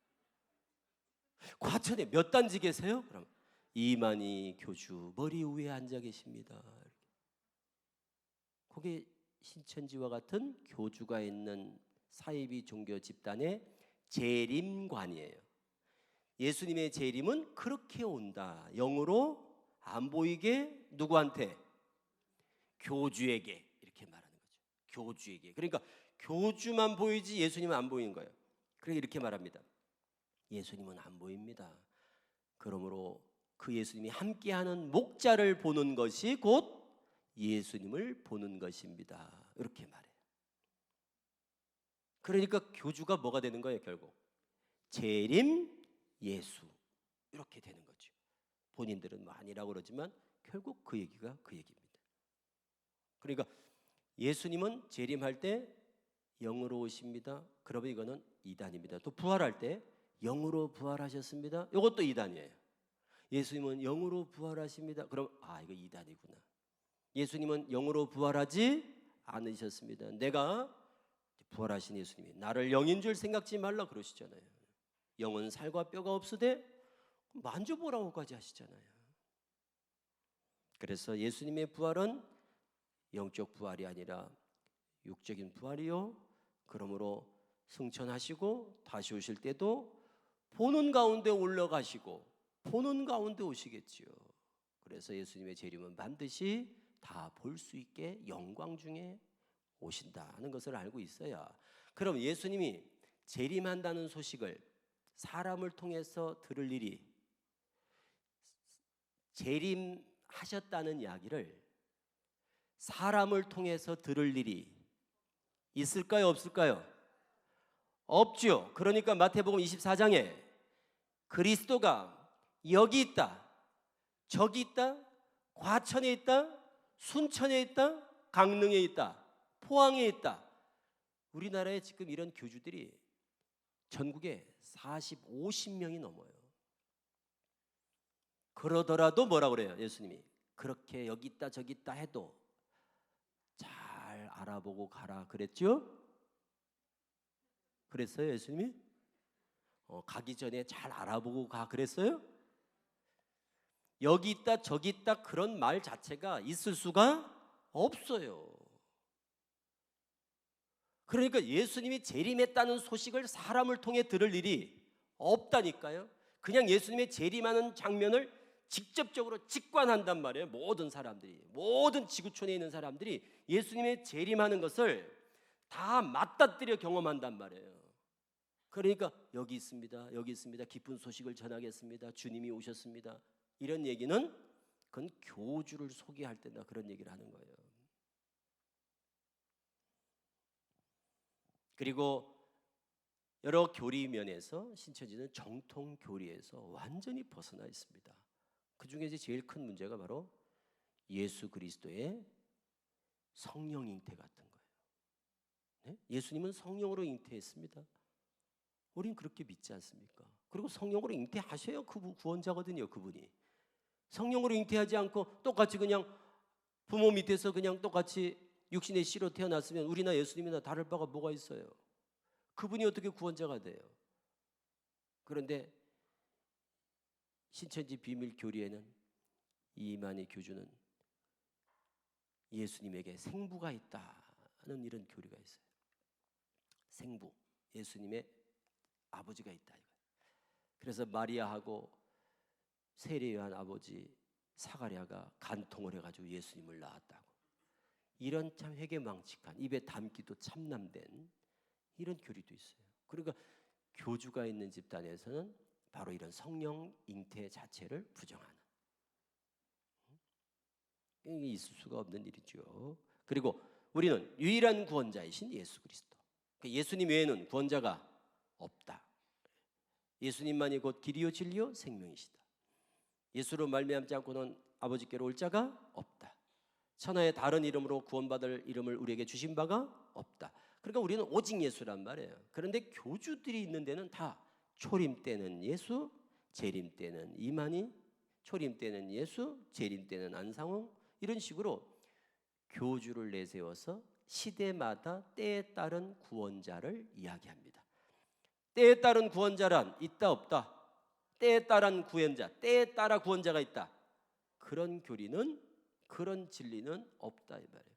과천에 몇 단지 계세요? 그럼 이만희 교주 머리 위에 앉아 계십니다. 그게 신천지와 같은 교주가 있는 사이비 종교 집단의 재림관이에요. 예수님의 재림은 그렇게 온다. 영으로 안 보이게 누구한테? 교주에게 이렇게 말하는 거죠. 교주에게. 그러니까 교주만 보이지 예수님은 안 보이는 거예요. 그러니까 이렇게 말합니다. 예수님은 안 보입니다. 그러므로 그 예수님이 함께하는 목자를 보는 것이 곧 예수님을 보는 것입니다. 이렇게 말해요. 그러니까 교주가 뭐가 되는 거예요? 결국 재림 예수 이렇게 되는 거죠. 본인들은 뭐 아니라고 그러지만 결국 그 얘기가 그 얘기입니다. 그러니까 예수님은 재림할 때 영으로 오십니다. 그러면 이거는 이단입니다. 또 부활할 때 영으로 부활하셨습니다. 이것도 이단이에요. 예수님은 영으로 부활하십니다. 그럼 이거 이단이구나. 예수님은 영으로 부활하지 않으셨습니다. 내가 부활하신 예수님이 나를 영인 줄 생각지 말라 그러시잖아요. 영은 살과 뼈가 없으되 만져보라고까지 하시잖아요. 그래서 예수님의 부활은 영적 부활이 아니라 육적인 부활이요. 그러므로 승천하시고 다시 오실 때도 보는 가운데 올라가시고 보는 가운데 오시겠지요. 그래서 예수님의 재림은 반드시 다 볼 수 있게 영광 중에 오신다는 것을 알고 있어야, 그럼 예수님이 재림한다는 소식을 사람을 통해서 들을 일이, 재림하셨다는 이야기를 사람을 통해서 들을 일이 있을까요? 없을까요? 없죠. 그러니까 마태복음 24장에 그리스도가 여기 있다, 저기 있다, 과천에 있다, 순천에 있다, 강릉에 있다, 포항에 있다. 우리나라에 지금 이런 교주들이 전국에 50명이 넘어요. 그러더라도 뭐라 그래요? 예수님이 그렇게 여기 있다 저기 있다 해도 잘 알아보고 가라 그랬죠? 그랬어요 예수님이? 가기 전에 잘 알아보고 가 그랬어요? 여기 있다 저기 있다 그런 말 자체가 있을 수가 없어요. 그러니까 예수님이 재림했다는 소식을 사람을 통해 들을 일이 없다니까요. 그냥 예수님의 재림하는 장면을 직접적으로 직관한단 말이에요. 모든 사람들이, 모든 지구촌에 있는 사람들이 예수님의 재림하는 것을 다 맞닥뜨려 경험한단 말이에요. 그러니까 여기 있습니다, 여기 있습니다, 기쁜 소식을 전하겠습니다, 주님이 오셨습니다, 이런 얘기는 그건 교주를 소개할 때나 그런 얘기를 하는 거예요. 그리고 여러 교리 면에서 신천지는 정통 교리에서 완전히 벗어나 있습니다. 그 중에 제일 큰 문제가 바로 예수 그리스도의 성령 잉태 같은 거예요. 네? 예수님은 성령으로 잉태했습니다. 우린 그렇게 믿지 않습니까? 그리고 성령으로 잉태하셔야 구원자거든요. 그분이 성령으로 잉태하지 않고 똑같이 그냥 부모 밑에서 그냥 똑같이 육신의 씨로 태어났으면 우리나 예수님이나 다를 바가 뭐가 있어요? 그분이 어떻게 구원자가 돼요? 그런데 신천지 비밀 교리에는 이만희 교주는 예수님에게 생부가 있다는 이런 교리가 있어요. 생부, 예수님의 아버지가 있다. 그래서 마리아하고 세례요한 아버지 사가랴가 간통을 해가지고 예수님을 낳았다고. 이런 참 회개망측한, 입에 담기도 참남된 이런 교리도 있어요. 그러니까 교주가 있는 집단에서는 바로 이런 성령 잉태 자체를 부정하는, 이게 있을 수가 없는 일이죠. 그리고 우리는 유일한 구원자이신 예수 그리스도, 예수님 외에는 구원자가 없다. 예수님만이 곧 길이요 진리요 생명이시다. 예수로 말미암지 않고는 아버지께로 올 자가 없다. 천하의 다른 이름으로 구원받을 이름을 우리에게 주신 바가 없다. 그러니까 우리는 오직 예수란 말이에요. 그런데 교주들이 있는 데는 다 초림 때는 예수, 재림 때는 이만희, 초림 때는 예수, 재림 때는 안상홍, 이런 식으로 교주를 내세워서 시대마다 때에 따른 구원자를 이야기합니다. 때에 따른 구원자란 있다 없다, 때에 따른 구원자, 때에 따라 구원자가 있다, 그런 교리는, 그런 진리는 없다 이 말이에요.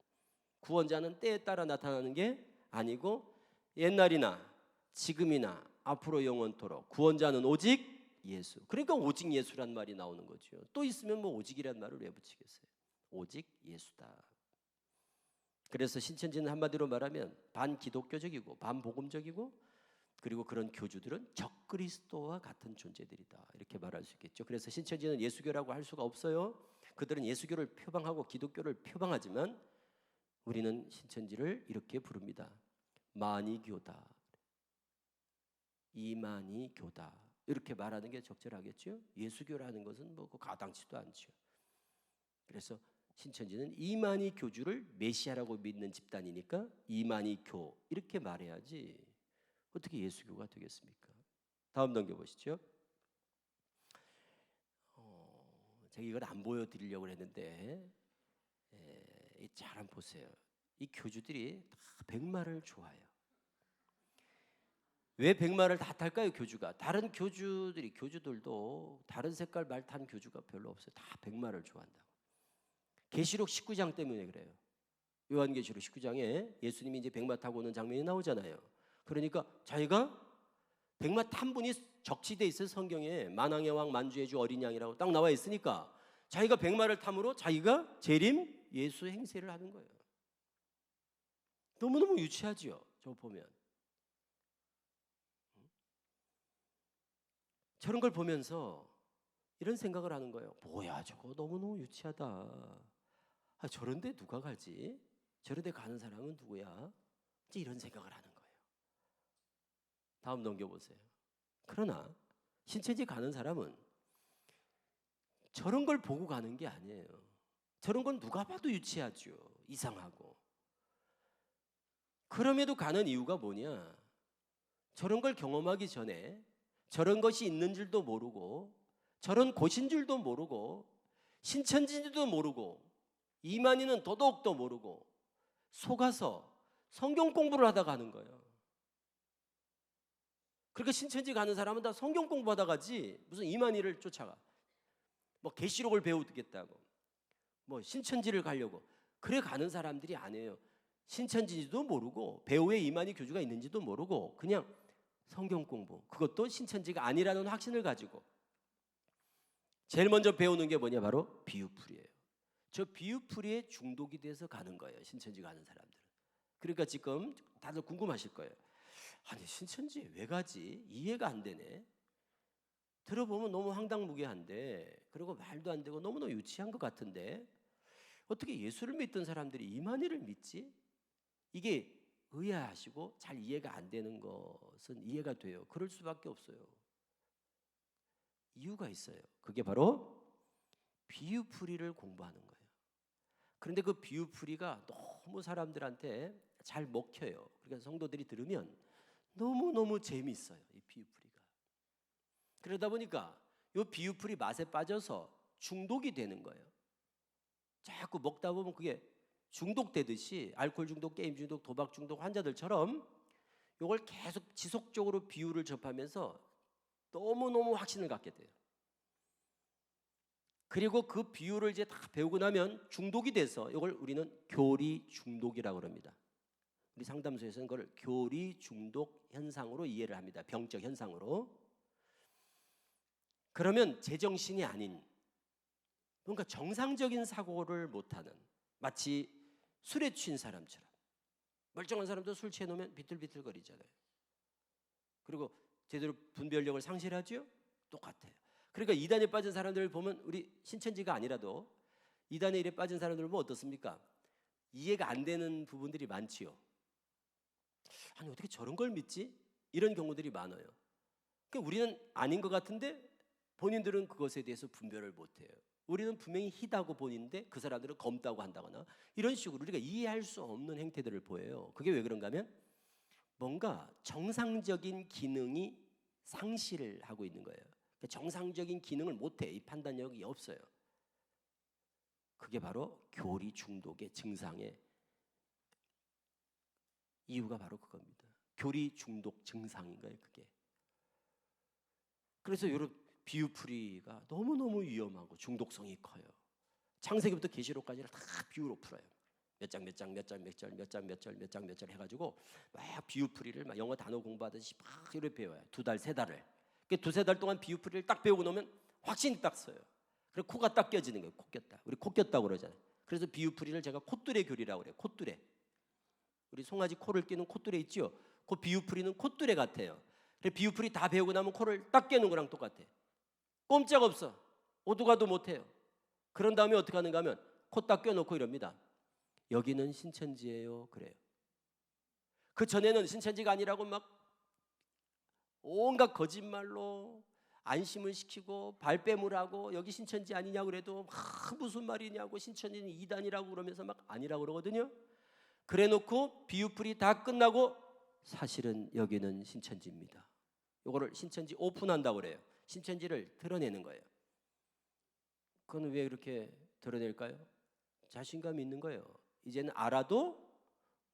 구원자는 때에 따라 나타나는 게 아니고 옛날이나 지금이나 앞으로 영원토록 구원자는 오직 예수. 그러니까 오직 예수란 말이 나오는 거죠. 또 있으면 뭐 오직이란 말을 왜 붙이겠어요? 오직 예수다. 그래서 신천지는 한마디로 말하면 반기독교적이고 반복음적이고, 그리고 그런 교주들은 적그리스도와 같은 존재들이다, 이렇게 말할 수 있겠죠. 그래서 신천지는 예수교라고 할 수가 없어요. 그들은 예수교를 표방하고 기독교를 표방하지만 우리는 신천지를 이렇게 부릅니다. 만이교다, 이만희교다, 이렇게 말하는 게 적절하겠죠. 예수교라는 것은 뭐 가당치도 않죠. 그래서 신천지는 이만희 교주를 메시아라고 믿는 집단이니까 이만희교 이렇게 말해야지 어떻게 예수교가 되겠습니까? 다음 넘겨보시죠. 제가 이걸 안 보여드리려고 했는데 잘 한번 보세요. 이 교주들이 다 백마를 좋아해요. 왜 백마를 다 탈까요? 교주가. 다른 교주들도 다른 색깔 말 탄 교주가 별로 없어요. 다 백마를 좋아한다고. 계시록 19장 때문에 그래요. 요한계시록 19장에 예수님이 이제 백마 타고 오는 장면이 나오잖아요. 그러니까 자기가 백마 탄 분이 적시돼 있어요. 성경에 만왕의 왕 만주의 주 어린 양이라고 딱 나와 있으니까 자기가 백마를 탐으로 자기가 재림 예수 행세를 하는 거예요. 너무너무 유치하죠. 저 보면. 저런 걸 보면서 이런 생각을 하는 거예요. 뭐야 저거 너무너무 유치하다. 저런데 누가 가지? 저런데 가는 사람은 누구야? 이제 이런 생각을 하는 거예요. 다음 넘겨보세요. 그러나 신천지 가는 사람은 저런 걸 보고 가는 게 아니에요. 저런 건 누가 봐도 유치하죠. 이상하고. 그럼에도 가는 이유가 뭐냐? 저런 걸 경험하기 전에 저런 것이 있는 줄도 모르고 저런 곳인 줄도 모르고 신천지인지도 모르고 이만희는 더더욱더 모르고 속아서 성경 공부를 하다 가는 거예요. 그러니까 신천지 가는 사람은 다 성경 공부하다 가지 무슨 이만희를 쫓아가. 뭐 계시록을 배우겠다고 뭐 신천지를 가려고 그래 가는 사람들이 아니에요. 신천지인지도 모르고 배우의 이만희 교주가 있는지도 모르고 그냥 성경 공부, 그것도 신천지가 아니라는 확신을 가지고 제일 먼저 배우는 게 뭐냐? 바로 비유풀이에요. 저 비유풀이에 중독이 돼서 가는 거예요. 신천지 가는 사람들은. 그러니까 지금 다들 궁금하실 거예요. 아니 신천지에 왜 가지? 이해가 안 되네. 들어보면 너무 황당무계한데 그리고 말도 안 되고 너무너무 유치한 것 같은데 어떻게 예수를 믿던 사람들이 이만희를 믿지? 이게 의아하시고 잘 이해가 안 되는 것은 이해가 돼요. 그럴 수밖에 없어요. 이유가 있어요. 그게 바로 비유풀이를 공부하는 거예요. 그런데 그 비유풀이가 너무 사람들한테 잘 먹혀요. 그러니까 성도들이 들으면 너무너무 재미있어요. 이 비유풀이가. 그러다 보니까 이 비유풀이 맛에 빠져서 중독이 되는 거예요. 자꾸 먹다 보면 그게 중독되듯이 알코올 중독, 게임 중독, 도박 중독 환자들처럼 이걸 계속 지속적으로 비유를 접하면서 너무너무 확신을 갖게 돼요. 그리고 그 비유를 이제 다 배우고 나면 중독이 돼서 이걸 우리는 교리 중독이라고 합니다. 우리 상담소에서는 그걸 교리 중독 현상으로 이해를 합니다. 병적 현상으로. 그러면 제정신이 아닌 뭔가 정상적인 사고를 못하는 마치 술에 취한 사람처럼 멀쩡한 사람도 술 취해 놓으면 비틀비틀거리잖아요. 그리고 제대로 분별력을 상실하죠? 똑같아요. 그러니까 이단에 빠진 사람들을 보면 우리 신천지가 아니라도 이단에 일에 빠진 사람들을 보면 어떻습니까? 이해가 안 되는 부분들이 많지요. 아니 어떻게 저런 걸 믿지? 이런 경우들이 많아요. 그러니까 우리는 아닌 것 같은데 본인들은 그것에 대해서 분별을 못해요. 우리는 분명히 희다고 보이는데 그 사람들은 검다고 한다거나 이런 식으로 우리가 이해할 수 없는 행태들을 보여요. 그게 왜 그런가 하면 뭔가 정상적인 기능이 상실을 하고 있는 거예요. 그러니까 정상적인 기능을 못해. 이 판단력이 없어요. 그게 바로 교리 중독의 증상의 이유가 바로 그겁니다. 교리 중독 증상인 거예요. 그게. 그래서 여러분 비유풀이가 너무너무 위험하고 중독성이 커요. 창세기부터 계시록까지를 다 비유로 풀어요. 몇 장 몇 장 몇 장 몇 절 몇 장 몇 절 몇 장 몇 절 해가지고 막 비유풀이를 막 영어 단어 공부하듯이 막 이렇게 배워요. 2달 3달을. 그 2-3달 동안 비유풀이를 딱 배우고 나면 확신이 딱 서요. 그리고 코가 딱 껴지는 거예요. 코 꼈다. 우리 코 꼈다고 그러잖아요. 그래서 비유풀이를 제가 콧뚜레 교리라고 그래요. 콧뚜레. 우리 송아지 코를 끼는 콧뚜레 있죠? 그 비유풀이는 콧뚜레 같아요. 그래서 비유풀이 다 배우고 나면 코를 딱 껴는 거랑 똑같아. 꼼짝없어. 오도가도 못해요. 그런 다음에 어떻게 하는가 하면 코 딱 껴놓고 이럽니다. 여기는 신천지예요. 그래요. 그 전에는 신천지가 아니라고 막 온갖 거짓말로 안심을 시키고 발뺌을 하고 여기 신천지 아니냐고 그래도 막 무슨 말이냐고 신천지는 이단이라고 그러면서 막 아니라고 그러거든요. 그래놓고 비유풀이 다 끝나고 사실은 여기는 신천지입니다. 요거를 신천지 오픈한다고 그래요. 신천지를 드러내는 거예요. 그건 왜 이렇게 드러낼까요? 자신감이 있는 거예요. 이제는 알아도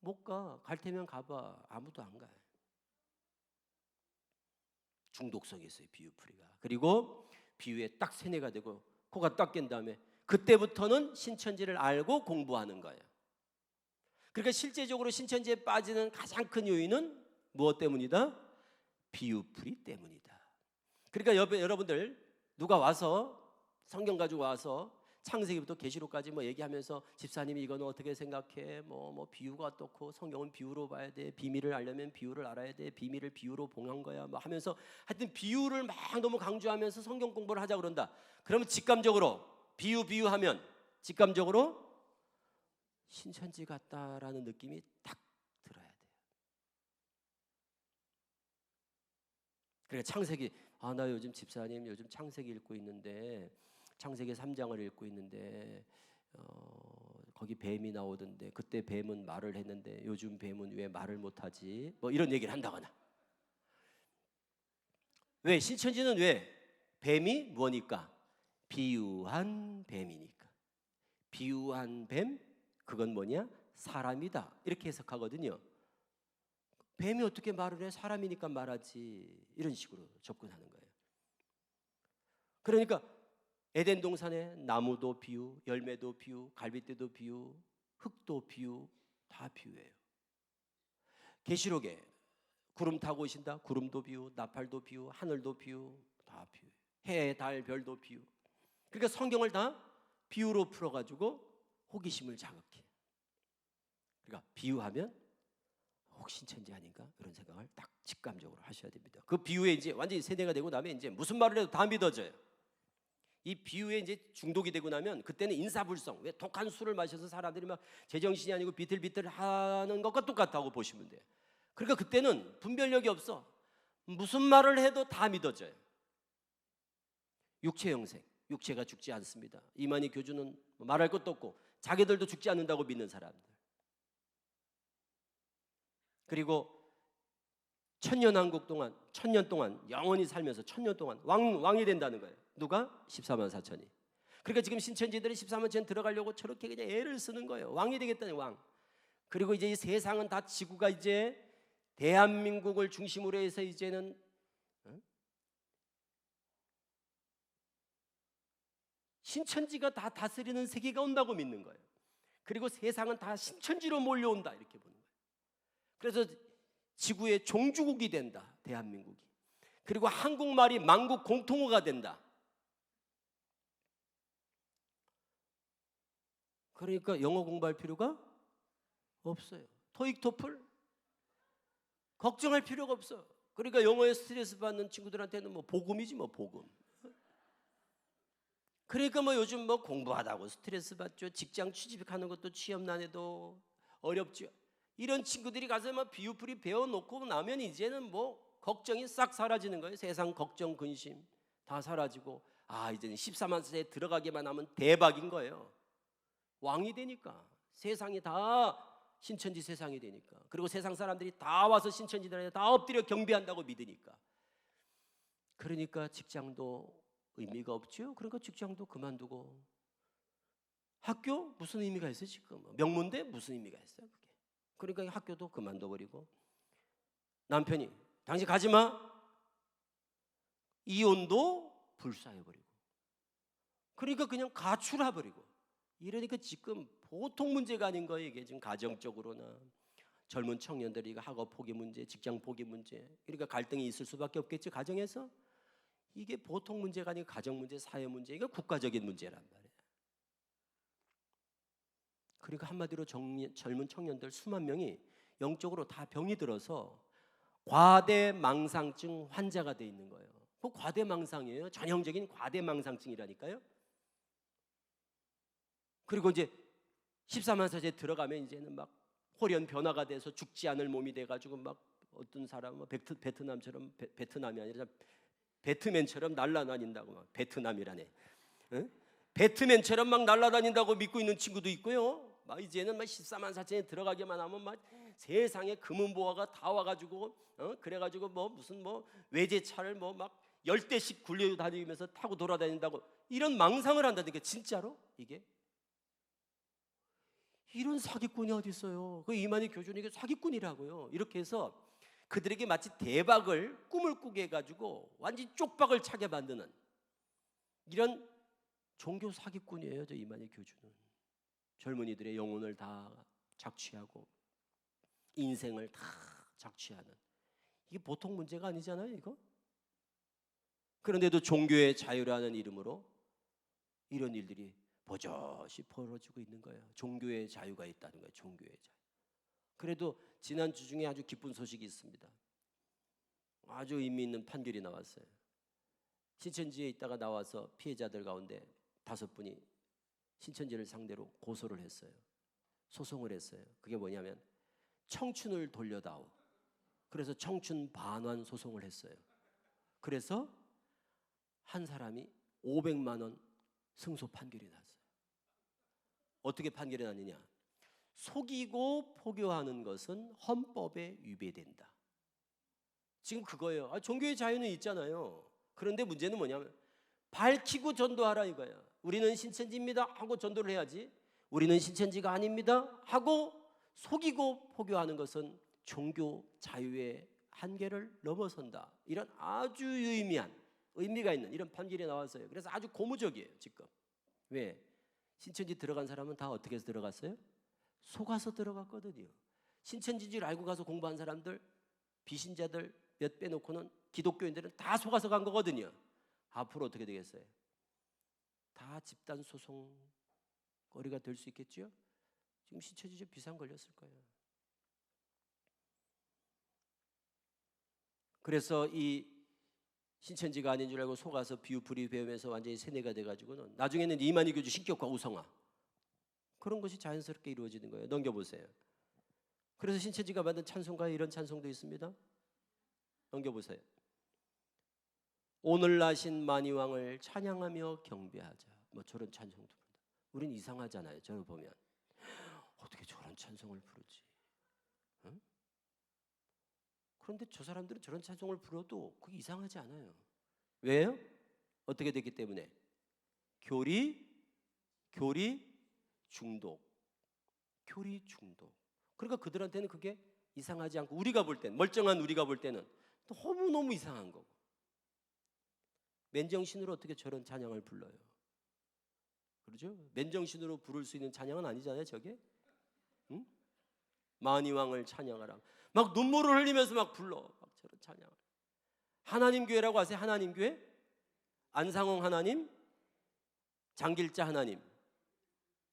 못 가. 갈 테면 가봐. 아무도 안 가요. 중독성이 있어요, 비유풀이가. 그리고 비유에 딱 세뇌가 되고 코가 딱 깬 다음에 그때부터는 신천지를 알고 공부하는 거예요. 그러니까 실제적으로 신천지에 빠지는 가장 큰 요인은 무엇 때문이다? 비유풀이 때문이다. 그러니까 여러분들 누가 와서 성경 가지고 와서 창세기부터 계시록까지 뭐 얘기하면서 집사님이 이거는 어떻게 생각해? 뭐 비유가 어떻고 성경은 비유로 봐야 돼. 비밀을 알려면 비유를 알아야 돼. 비밀을 비유로 봉한 거야. 뭐 하면서 하여튼 비유를 막 너무 강조하면서 성경 공부를 하자 그런다. 그러면 직감적으로 비유하면 직감적으로 신천지 같다라는 느낌이 딱 들어야 돼요. 그러니까 창세기 나 요즘 집사님 요즘 창세기 읽고 있는데 창세기 3장을 읽고 있는데 거기 뱀이 나오던데 그때 뱀은 말을 했는데 요즘 뱀은 왜 말을 못하지? 뭐 이런 얘기를 한다거나. 왜? 신천지는 왜? 뱀이 뭐니까? 비유한 뱀이니까. 비유한 뱀? 그건 뭐냐? 사람이다. 이렇게 해석하거든요. 뱀이 어떻게 말을 해? 사람이니까 말하지. 이런 식으로 접근하는 거예요. 그러니까 에덴 동산에 나무도 비유, 열매도 비유, 갈빗대도 비유, 흙도 비유, 다 비유예요. 계시록에 구름 타고 오신다. 구름도 비유, 나팔도 비유, 하늘도 비유, 다 비유. 해, 달, 별도 비유. 그러니까 성경을 다 비유로 풀어가지고 호기심을 자극해. 그러니까 비유하면 신천지 아닌가 이런 생각을 딱 직감적으로 하셔야 됩니다. 그 비유에 이제 완전히 세뇌가 되고 나면 이제 무슨 말을 해도 다 믿어져요. 이 비유에 이제 중독이 되고 나면 그때는 인사불성. 왜 독한 술을 마셔서 사람들이 막 제정신이 아니고 비틀비틀 하는 것과 똑같다고 보시면 돼요. 그러니까 그때는 분별력이 없어. 무슨 말을 해도 다 믿어져요. 육체 영생, 육체가 죽지 않습니다. 이만희 교주는 말할 것도 없고 자기들도 죽지 않는다고 믿는 사람들. 그리고 천년왕국 동안, 천년 동안 영원히 살면서 천년 동안 왕이 된다는 거예요. 누가? 14만 4천이. 그러니까 지금 신천지들이 14만 4천 들어가려고 저렇게 그냥 애를 쓰는 거예요. 왕이 되겠다는 왕. 그리고 이제 이 세상은 다 지구가 이제 대한민국을 중심으로 해서 이제는 신천지가 다 다스리는 세계가 온다고 믿는 거예요. 그리고 세상은 다 신천지로 몰려온다 이렇게 보는 거예요. 그래서 지구의 종주국이 된다, 대한민국이. 그리고 한국말이 만국 공통어가 된다. 그러니까 영어 공부할 필요가 없어요. 토익, 토플 걱정할 필요가 없어. 그러니까 영어에 스트레스 받는 친구들한테는 뭐 복음이지 뭐 복음. 그러니까 뭐 요즘 뭐 공부하다고 스트레스 받죠. 직장 취직하는 것도 취업난에도 어렵죠. 이런 친구들이 가서 막 비유풀이 배워놓고 나면 이제는 뭐 걱정이 싹 사라지는 거예요. 세상 걱정, 근심 다 사라지고 이제는 14만 세에 들어가기만 하면 대박인 거예요. 왕이 되니까 세상이 다 신천지 세상이 되니까. 그리고 세상 사람들이 다 와서 신천지들한테 다 엎드려 경배한다고 믿으니까. 그러니까 직장도 의미가 없죠. 그러니까 직장도 그만두고 학교 무슨 의미가 있어요 지금? 명문대 무슨 의미가 있어요 그게? 그러니까 학교도 그만둬버리고 남편이 당신 가지마 이혼도 불사해버리고 그러니까 그냥 가출해버리고 이러니까 지금 보통 문제가 아닌 거예요. 이게 지금 가정적으로나 젊은 청년들이 학업 포기 문제, 직장 포기 문제 그러니까 갈등이 있을 수밖에 없겠지 가정에서. 이게 보통 문제가 아니고 가정 문제, 사회 문제, 이거 국가적인 문제란 말이에요. 그러니까 한마디로 젊은 청년들 수만 명이 영적으로 다 병이 들어서 과대망상증 환자가 돼 있는 거예요. 그 과대망상이에요. 전형적인 과대망상증이라니까요. 그리고 이제 14만 사제에 들어가면 이제는 막 홀연 변화가 돼서 죽지 않을 몸이 돼가지고 막 어떤 사람은 베트남처럼 베트남이 아니라 배트맨처럼 날아다닌다고 막 베트남이라네. 응? 배트맨처럼 막 날아다닌다고 믿고 있는 친구도 있고요. 막 이제는 막 14만 4천에 들어가기만 하면 막 세상에 금은보화가 다 와가지고 그래가지고 뭐 무슨 뭐 외제차를 뭐 막 10대씩 굴려 다니면서 타고 돌아다닌다고 이런 망상을 한다니까. 진짜로 이게 이런 사기꾼이 어디 있어요? 그 이만희 교주는 이게 사기꾼이라고요. 이렇게 해서 그들에게 마치 대박을 꿈을 꾸게 해가지고 완전 쪽박을 차게 만드는 이런 종교 사기꾼이에요. 저 이만희 교주는 젊은이들의 영혼을 다 착취하고 인생을 다 착취하는, 이게 보통 문제가 아니잖아요 이거. 그런데도 종교의 자유라는 이름으로 이런 일들이 버젓이 벌어지고 있는 거예요. 종교의 자유가 있다는 거예요. 종교의 자유. 그래도 지난주 중에 아주 기쁜 소식이 있습니다. 아주 의미 있는 판결이 나왔어요. 신천지에 있다가 나와서 피해자들 가운데 5분이 신천지를 상대로 고소를 했어요. 소송을 했어요. 그게 뭐냐면 청춘을 돌려다오. 그래서 청춘 반환 소송을 했어요. 그래서 한 사람이 500만 원 승소 판결이 났어요. 어떻게 판결이 났느냐? 속이고 포교하는 것은 헌법에 위배된다. 지금 그거예요. 종교의 자유는 있잖아요. 그런데 문제는 뭐냐면 밝히고 전도하라 이거야. 우리는 신천지입니다 하고 전도를 해야지, 우리는 신천지가 아닙니다 하고 속이고 포교하는 것은 종교 자유의 한계를 넘어선다. 이런 아주 유의미한 의미가 있는 이런 판결이 나왔어요. 그래서 아주 고무적이에요 지금. 왜? 신천지 들어간 사람은 다 어떻게 해서 들어갔어요? 속아서 들어갔거든요. 신천지인 줄 알고 가서 공부한 사람들, 비신자들 몇 빼놓고는 기독교인들은 다 속아서 간 거거든요. 앞으로 어떻게 되겠어요? 다 집단 소송 거리가 될 수 있겠죠? 지금 신천지 비상 걸렸을 거예요. 그래서 이 신천지가 아닌 줄 알고 속아서 비유풀이 배우면서 완전히 세뇌가 돼가지고는 나중에는 이만희 교주 신격화 우성화, 그런 것이 자연스럽게 이루어지는 거예요. 넘겨보세요. 그래서 신천지가 만든 찬송가에 이런 찬송도 있습니다. 넘겨보세요. 오늘 나신 만이왕을 찬양하며 경배하자. 뭐 저런 찬송도 부른다. 우린 이상하잖아요. 저를 보면 어떻게 저런 찬송을 부르지? 응? 그런데 저 사람들은 저런 찬송을 불러도 그게 이상하지 않아요. 왜요? 어떻게 됐기 때문에? 교리 중독. 교리 중독. 그러니까 그들한테는 그게 이상하지 않고 우리가 볼 때는, 멀쩡한 우리가 볼 때는 너무너무 이상한 거고. 맨정신으로 어떻게 저런 찬양을 불러요? 그렇죠? 맨정신으로 부를 수 있는 찬양은 아니잖아요 저게. 응? 만이왕을 찬양하라. 막 눈물을 흘리면서 막 불러. 막 저런 찬양을. 하나님 교회라고 아세요? 하나님 교회? 안상홍 하나님, 장길자 하나님,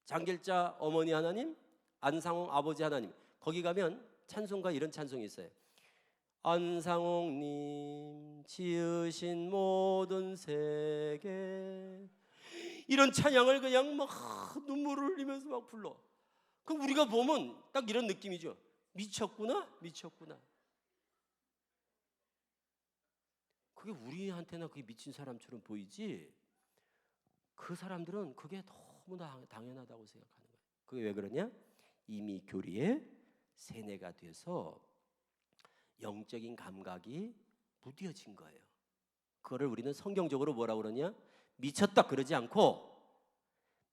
장길자 어머니 하나님, 안상홍 아버지 하나님. 거기 가면 찬송가 이런 찬송이 있어요. 안상홍님 지으신 모든 세계, 이런 찬양을 그냥 막 눈물을 흘리면서 막 불러. 그럼 우리가 보면 딱 이런 느낌이죠. 미쳤구나, 미쳤구나. 그게 우리한테나 그게 미친 사람처럼 보이지, 그 사람들은 그게 너무나 당연하다고 생각하는 거예요. 그게 왜 그러냐? 이미 교리에 세뇌가 돼서 영적인 감각이 무뎌진 거예요. 그거를 우리는 성경적으로 뭐라고 그러냐? 미쳤다 그러지 않고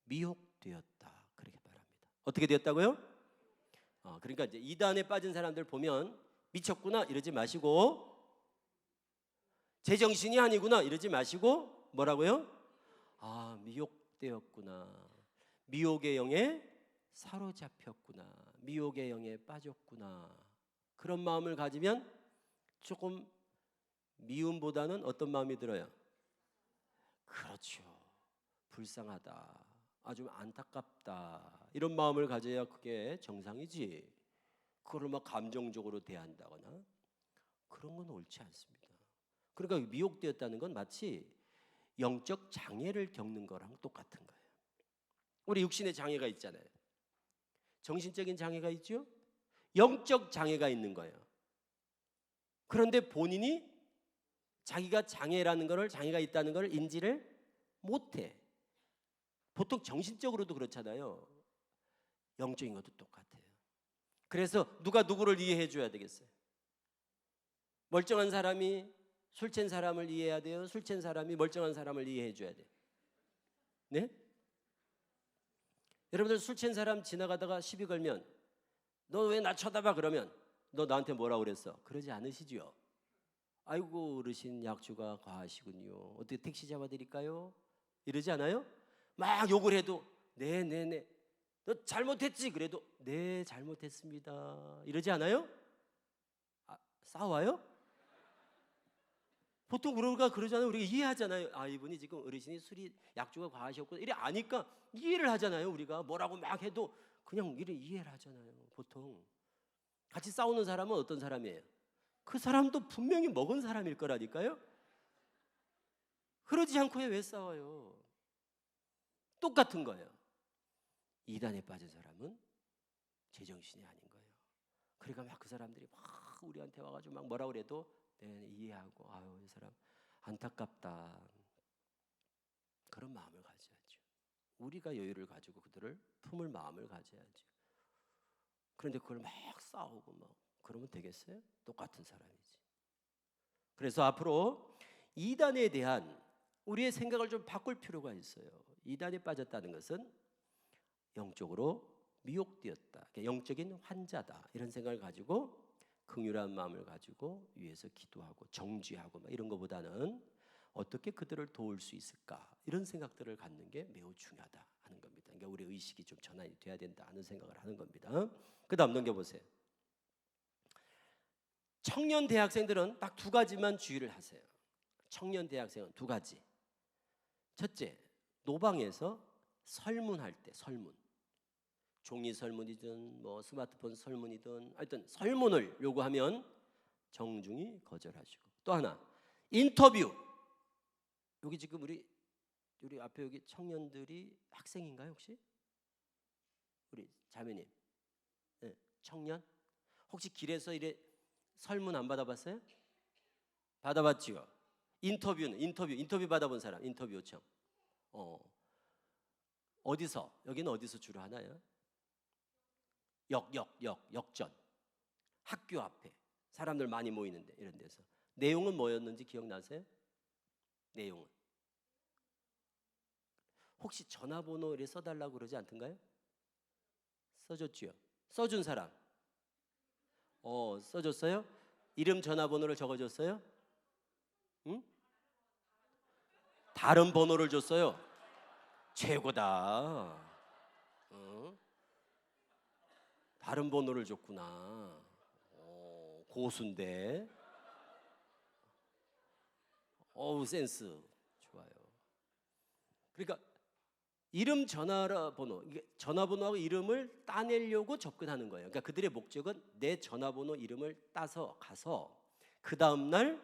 미혹되었다 그렇게 말합니다. 어떻게 되었다고요? 그러니까 이제 이단에 빠진 사람들 보면 미쳤구나 이러지 마시고, 제정신이 아니구나 이러지 마시고 뭐라고요? 미혹되었구나, 미혹의 영에 사로잡혔구나, 미혹의 영에 빠졌구나, 그런 마음을 가지면 조금 미움보다는 어떤 마음이 들어요? 그렇죠. 불쌍하다, 아주 안타깝다, 이런 마음을 가져야 그게 정상이지. 그걸 막 감정적으로 대한다거나 그런 건 옳지 않습니다. 그러니까 미혹되었다는 건 마치 영적 장애를 겪는 거랑 똑같은 거예요. 우리 육신의 장애가 있잖아요. 정신적인 장애가 있죠? 영적 장애가 있는 거예요. 그런데 본인이 자기가 장애라는 거를, 장애가 있다는 걸 인지를 못해. 보통 정신적으로도 그렇잖아요. 영적인 것도 똑같아요. 그래서 누가 누구를 이해해 줘야 되겠어요? 멀쩡한 사람이 술 취한 사람을 이해해야 돼요? 술 취한 사람이 멀쩡한 사람을 이해해 줘야 돼요? 네? 여러분들 술 취한 사람 지나가다가 시비 걸면 너 왜 나 쳐다봐? 그러면 너 나한테 뭐라고 그랬어? 그러지 않으시죠? 아이고 어르신 약주가 과하시군요. 어떻게 택시 잡아드릴까요? 이러지 않아요? 막 욕을 해도 네네네 너 잘못했지? 그래도 네 잘못했습니다. 이러지 않아요? 싸워요? 보통 우리가 그러잖아요. 우리가 이해하잖아요. 아 이분이 지금 어르신이 술이 약주가 과하셨고 이래 아니까 이해를 하잖아요. 우리가 뭐라고 막 해도 그냥 이래 이해를 하잖아요. 보통 같이 싸우는 사람은 어떤 사람이에요? 그 사람도 분명히 먹은 사람일 거라니까요. 그러지 않고 왜 싸워요? 똑같은 거예요. 이단에 빠진 사람은 제정신이 아닌 거예요. 그러니까 막 그 사람들이 막 우리한테 와가지고 막 뭐라 그래도 네, 이해하고 아유 이 사람 안타깝다 그런 마음을 가져야죠. 우리가 여유를 가지고 그들을 품을 마음을 가져야죠. 그런데 그걸 막 싸우고 막 그러면 되겠어요? 똑같은 사람이지. 그래서 앞으로 이단에 대한 우리의 생각을 좀 바꿀 필요가 있어요. 이단에 빠졌다는 것은 영적으로 미혹되었다, 영적인 환자다 이런 생각을 가지고 긍휼한 마음을 가지고 위에서 기도하고 정죄하고 막 이런 것보다는 어떻게 그들을 도울 수 있을까 이런 생각들을 갖는 게 매우 중요하다 하는 겁니다. 그러니까 우리 의식이 좀 전환이 돼야 된다 하는 생각을 하는 겁니다. 그 다음 넘겨보세요. 청년 대학생들은 딱 두 가지만 주의를 하세요. 청년 대학생은 두 가지. 첫째, 노방에서 설문할 때 설문. 종이 설문이든 뭐 스마트폰 설문이든 하여튼 설문을 요구하면 정중히 거절하시고 또 하나 인터뷰. 여기 지금 우리 앞에 여기 청년들이 학생인가요 혹시? 우리 자매님 네, 청년? 혹시 길에서 이래 설문 안 받아봤어요? 받아봤지요? 인터뷰는 인터뷰 받아본 사람 인터뷰 요청 어디서 여기는 어디서 주로 하나요? 역전 학교 앞에 사람들 많이 모이는데 이런 데서 내용은 뭐였는지 기억나세요? 내용은 혹시 전화번호를 써달라고 그러지 않던가요? 써줬지요? 써준 사람 써줬어요? 이름 전화번호를 적어줬어요? 응? 다른 번호를 줬어요? 최고다. 다른 번호를 줬구나. 고수인데. 센스 좋아요. 그러니까 이름 전화번호, 전화번호하고 이름을 따내려고 접근하는 거예요. 그러니까 그들의 목적은 내 전화번호 이름을 따서 가서 그 다음날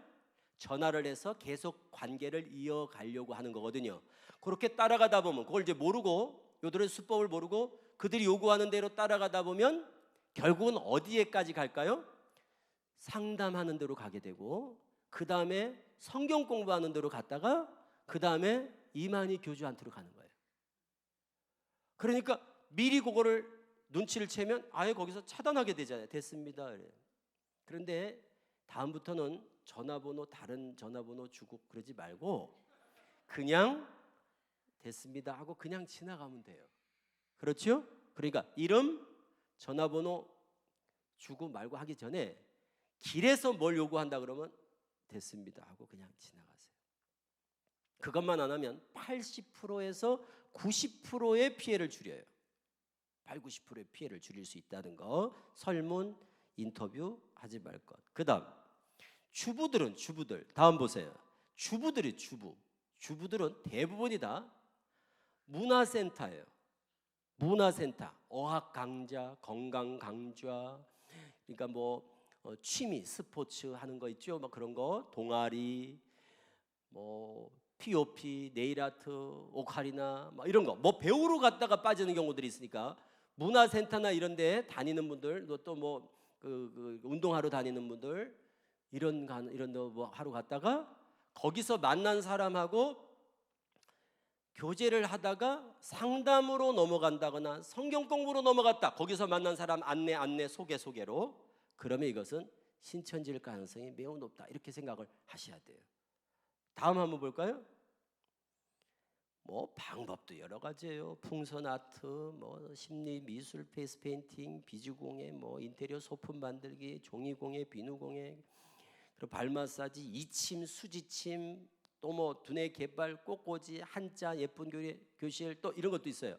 전화를 해서 계속 관계를 이어가려고 하는 거거든요. 그렇게 따라가다 보면 그걸 이제 모르고 요들의 수법을 모르고 그들이 요구하는 대로 따라가다 보면 결국은 어디에까지 갈까요? 상담하는 대로 가게 되고 그 다음에 성경 공부하는 대로 갔다가 그 다음에 이만희 교주 한테로 가는 거예요. 그러니까 미리 그거를 눈치를 채면 아예 거기서 차단하게 되잖아요. 됐습니다. 그런데 다음부터는 전화번호 다른 전화번호 주고 그러지 말고 그냥 됐습니다 하고 그냥 지나가면 돼요. 그렇죠? 그러니까 이름 전화번호 주고 말고 하기 전에 길에서 뭘 요구한다 그러면 됐습니다 하고 그냥 지나가세요. 그것만 안 하면 80%에서 90%의 피해를 줄여요. 8, 90%의 피해를 줄일 수 있다는 거. 설문, 인터뷰 하지 말 것. 그 다음 주부들 다음 보세요. 주부들은 대부분이 다 문화센터예요. 문화센터, 어학 강좌, 건강 강좌, 그러니까 뭐 취미, 스포츠 하는 거 있죠. 막 그런 거, 동아리, 뭐 POP, 네일아트, 오카리나, 막 이런 거, 뭐 배우러 갔다가 빠지는 경우들이 있으니까 문화센터나 이런 데 다니는 분들, 또 뭐 그 운동하러 다니는 분들 이런 데 뭐 하러 갔다가 거기서 만난 사람하고 교제를 하다가 상담으로 넘어간다거나 성경 공부로 넘어갔다. 거기서 만난 사람 안내 소개로. 그러면 이것은 신천지일 가능성이 매우 높다. 이렇게 생각을 하셔야 돼요. 다음 한번 볼까요? 뭐 방법도 여러 가지예요. 풍선 아트, 뭐 심리 미술, 페이스 페인팅, 비즈공예, 뭐 인테리어 소품 만들기, 종이공예, 비누공예, 그리고 발 마사지, 이침, 수지침, 또 뭐 두뇌 개발, 꽃꽂이, 한자, 예쁜 교실, 또 이런 것도 있어요.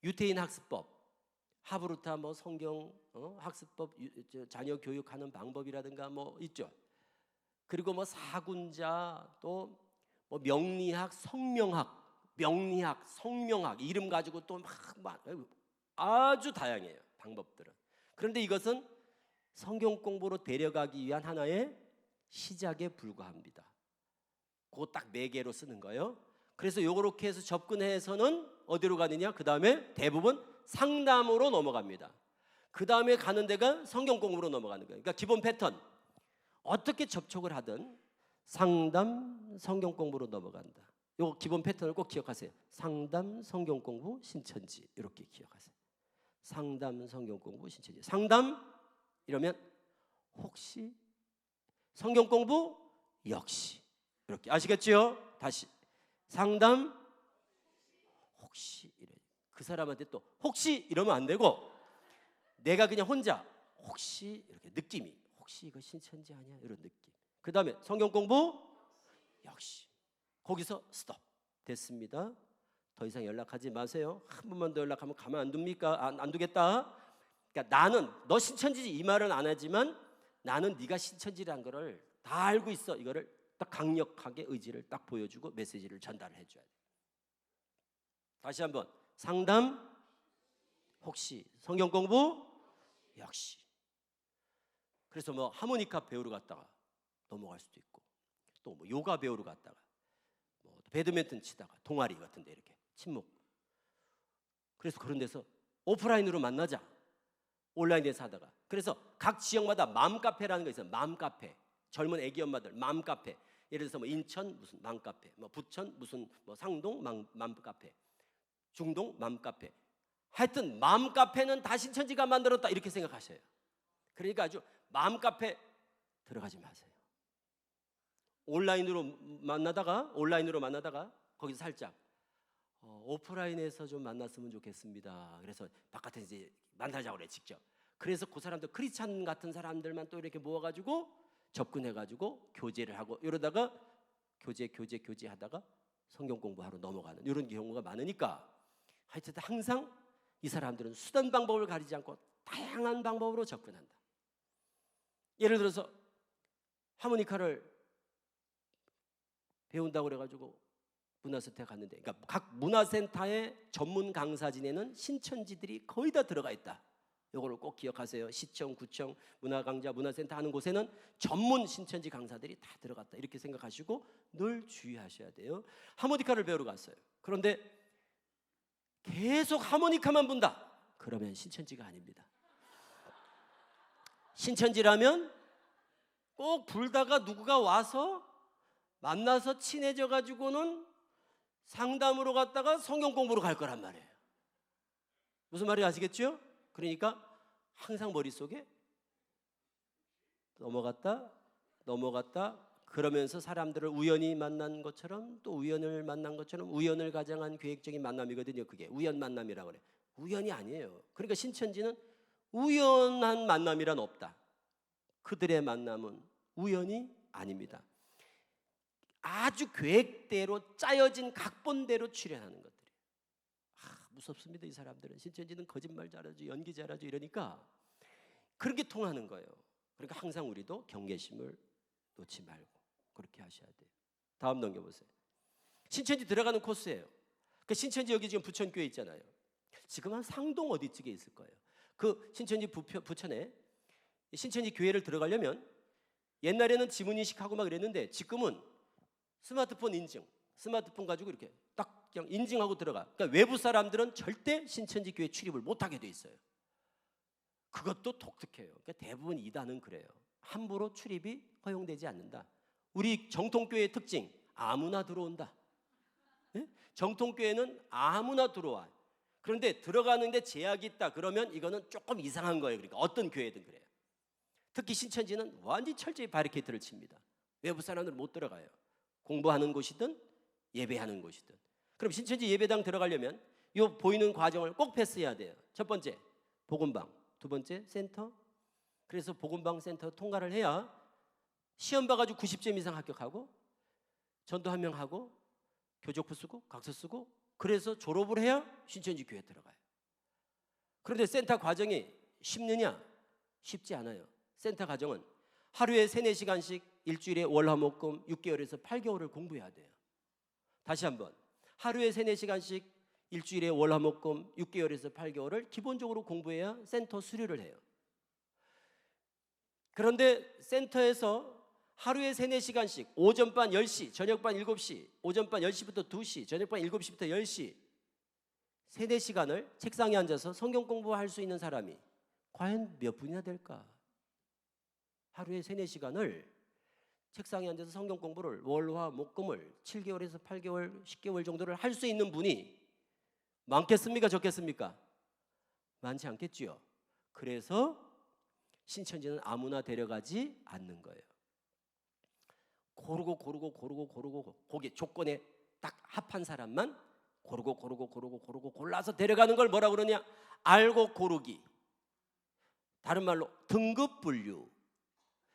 유태인 학습법, 하브루타 뭐 성경 학습법, 자녀 교육하는 방법이라든가 뭐 있죠. 그리고 뭐 사군자, 또 뭐 명리학, 성명학 이름 가지고 또 막 아주 다양해요, 방법들은. 그런데 이것은 성경 공부로 데려가기 위한 하나의 시작에 불과합니다. 그거 딱 매개로 쓰는 거예요. 그래서 요렇게 해서 접근해서는 어디로 가느냐? 그 다음에 대부분 상담으로 넘어갑니다. 그 다음에 가는 데가 성경 공부로 넘어가는 거예요. 그러니까 기본 패턴, 어떻게 접촉을 하든 상담, 성경 공부로 넘어간다. 요 기본 패턴을 꼭 기억하세요. 상담, 성경 공부, 신천지, 이렇게 기억하세요. 상담, 성경 공부, 신천지. 상담 이러면 혹시, 성경 공부 역시, 이렇게 아시겠죠? 다시 상담 혹시 이래. 그 사람한테 또 혹시 이러면 안 되고, 내가 그냥 혼자 혹시 이렇게 느낌이, 혹시 이거 신천지 아니야? 이런 느낌. 그 다음에 성경 공부 역시. 거기서 스톱. 됐습니다. 더 이상 연락하지 마세요. 한 번만 더 연락하면 가만 안 둡니까? 안 두겠다. 그러니까 나는 너 신천지지 이 말은 안 하지만 나는 네가 신천지라는 거를 다 알고 있어. 이거를 딱 강력하게 의지를 딱 보여주고 메시지를 전달해 줘야 돼. 다시 한번 상담 혹시, 성경 공부 역시. 그래서 뭐 하모니카 배우러 갔다가 넘어갈 수도 있고, 또 뭐 요가 배우러 갔다가 뭐 배드민턴 치다가 동아리 같은데 이렇게 친목. 그래서 그런 데서 오프라인으로 만나자. 온라인에서 하다가. 그래서 각 지역마다 맘카페라는 거 있어요. 맘카페. 젊은 애기 엄마들 맘카페. 예를 들어서 뭐 인천 무슨 맘카페, 뭐 부천 무슨 뭐 상동 맘카페, 중동 맘카페. 하여튼 맘카페는 다 신천지가 만들었다 이렇게 생각하셔요. 그러니까 아주 맘카페 들어가지 마세요. 온라인으로 만나다가 거기서 살짝 오프라인에서 좀 만났으면 좋겠습니다. 그래서 바깥에 이제 만나자고 그래 직접. 그래서 그 사람들 크리스찬 같은 사람들만 또 이렇게 모아가지고 접근해가지고 교제를 하고, 이러다가 교제 하다가 성경 공부하러 넘어가는 이런 경우가 많으니까, 하여튼 항상 이 사람들은 수단 방법을 가리지 않고 다양한 방법으로 접근한다. 예를 들어서 하모니카를 배운다고 그래가지고 문화센터에 갔는데, 그러니까 각 문화센터의 전문 강사 지내는 신천지들이 거의 다 들어가 있다. 이거를 꼭 기억하세요. 시청, 구청, 문화강좌, 문화센터 하는 곳에는 전문 신천지 강사들이 다 들어갔다. 이렇게 생각하시고 늘 주의하셔야 돼요. 하모니카를 배우러 갔어요. 그런데 계속 하모니카만 분다. 그러면 신천지가 아닙니다. 신천지라면 꼭 불다가 누구가 와서 만나서 친해져 가지고는 상담으로 갔다가 성경 공부로 갈 거란 말이에요. 무슨 말인지 아시겠죠? 그러니까 항상 머릿속에 넘어갔다 그러면서 사람들을 우연히 만난 것처럼, 또 우연을 만난 것처럼, 우연을 가장한 계획적인 만남이거든요. 그게 우연 만남이라고 그래. 우연이 아니에요. 그러니까 신천지는 우연한 만남이란 없다. 그들의 만남은 우연이 아닙니다. 아주 계획대로 짜여진 각본대로 출현하는 것들이에요. 무섭습니다. 이 사람들은 신천지는 거짓말 잘하죠, 연기 잘하죠 이러니까 그런 게 통하는 거예요. 그러니까 항상 우리도 경계심을 놓지 말고 그렇게 하셔야 돼요. 다음 넘겨보세요. 신천지 들어가는 코스예요. 그 신천지 여기 지금 부천교회 있잖아요. 지금 한 상동 어디 쪽에 있을 거예요. 그 신천지 부천에 신천지 교회를 들어가려면 옛날에는 지문 인식하고 막 이랬는데 지금은 스마트폰 인증, 스마트폰 가지고 이렇게 딱 그냥 인증하고 들어가. 그러니까 외부 사람들은 절대 신천지 교회 출입을 못하게 돼 있어요. 그것도 독특해요. 그러니까 대부분 이단은 그래요. 함부로 출입이 허용되지 않는다. 우리 정통교회의 특징, 아무나 들어온다. 네? 정통교회는 아무나 들어와. 그런데 들어가는데 제약이 있다 그러면 이거는 조금 이상한 거예요. 그러니까 어떤 교회든 그래요. 특히 신천지는 완전히 철저히 바리케이트를 칩니다. 외부 사람들은 못 들어가요. 공부하는 곳이든 예배하는 곳이든. 그럼 신천지 예배당 들어가려면 이 보이는 과정을 꼭 패스해야 돼요. 첫 번째 복음방, 두 번째 센터. 그래서 복음방 센터 통과를 해야 시험 봐가지고 90점 이상 합격하고 전도 한 명 하고 교적부 쓰고 각서 쓰고 그래서 졸업을 해야 신천지 교회 들어가요. 그런데 센터 과정이 쉽느냐? 쉽지 않아요. 센터 과정은 하루에 3-4시간씩 일주일에 월화목금 6개월에서 8개월을 공부해야 돼요. 다시 한번 하루에 3-4시간씩 일주일에 월화목금 6개월에서 8개월을 기본적으로 공부해야 센터 수료를 해요. 그런데 센터에서 하루에 3-4시간씩 오전반 10시, 저녁반 7시, 오전반 10시부터 2시, 저녁반 7시부터 10시 3-4시간을 책상에 앉아서 성경 공부할 수 있는 사람이 과연 몇 분이나 될까? 하루에 3-4시간을 책상에 앉아서 성경 공부를 월화 목금을 7개월에서 8개월, 10개월 정도를 할 수 있는 분이 많겠습니까? 적겠습니까? 많지 않겠지요. 그래서 신천지는 아무나 데려가지 않는 거예요. 고르고 거기 조건에 딱 합한 사람만 고르고 골라서 데려가는 걸 뭐라 그러냐? 알고 고르기. 다른 말로 등급 분류.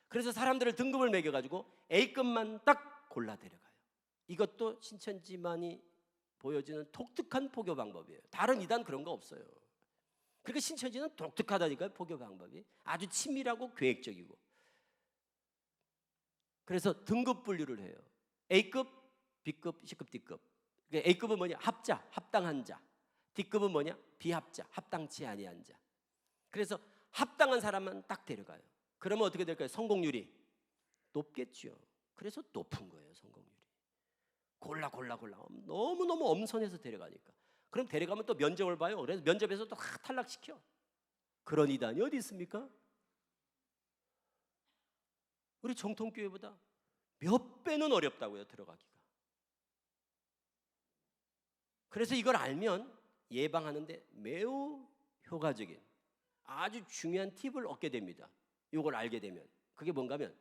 그래서 사람들을 등급을 매겨가지고 A급만 딱 골라 데려가요. 이것도 신천지만이 보여주는 독특한 포교 방법이에요. 다른 이단 그런 거 없어요. 그러니까 신천지는 독특하다니까요. 포교 방법이 아주 친밀하고 계획적이고. 그래서 등급 분류를 해요. A급, B급, C급, D급. 그러니까 A급은 뭐냐? 합자, 합당한 자. D급은 뭐냐? 비합자, 합당치 아니한 자. 그래서 합당한 사람만 딱 데려가요. 그러면 어떻게 될까요? 성공률이 높겠죠. 그래서 높은 거예요, 성공률이. 골라 너무너무 엄선해서 데려가니까. 그럼 데려가면 또 면접을 봐요. 그래서 면접에서 또 다 탈락시켜. 그런 이단이 어디 있습니까? 우리 정통교회보다 몇 배는 어렵다고요, 들어가기가. 그래서 이걸 알면 예방하는데 매우 효과적인 아주 중요한 팁을 얻게 됩니다. 이걸 알게 되면. 그게 뭔가 하면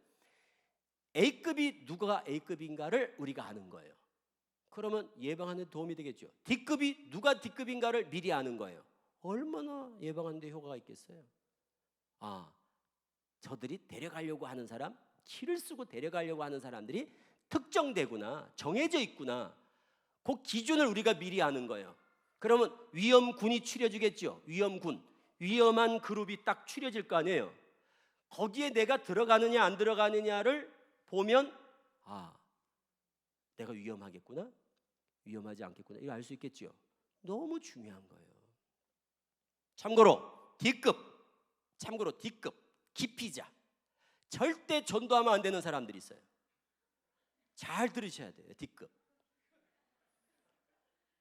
A급이 누가 A급인가를 우리가 아는 거예요. 그러면 예방하는 데 도움이 되겠죠. D급이 누가 D급인가를 미리 아는 거예요. 얼마나 예방하는 데 효과가 있겠어요. 아, 저들이 데려가려고 하는 사람, 키를 쓰고 데려가려고 하는 사람들이 특정되구나, 정해져 있구나. 그 기준을 우리가 미리 아는 거예요. 그러면 위험군이 추려지겠죠. 위험군, 위험한 그룹이 딱 추려질 거 아니에요. 거기에 내가 들어가느냐 안 들어가느냐를 보면 아, 내가 위험하겠구나, 위험하지 않겠구나, 이거 알 수 있겠죠. 너무 중요한 거예요. 참고로 D급 기피자, 절대 전도하면 안 되는 사람들이 있어요. 잘 들으셔야 돼요. D급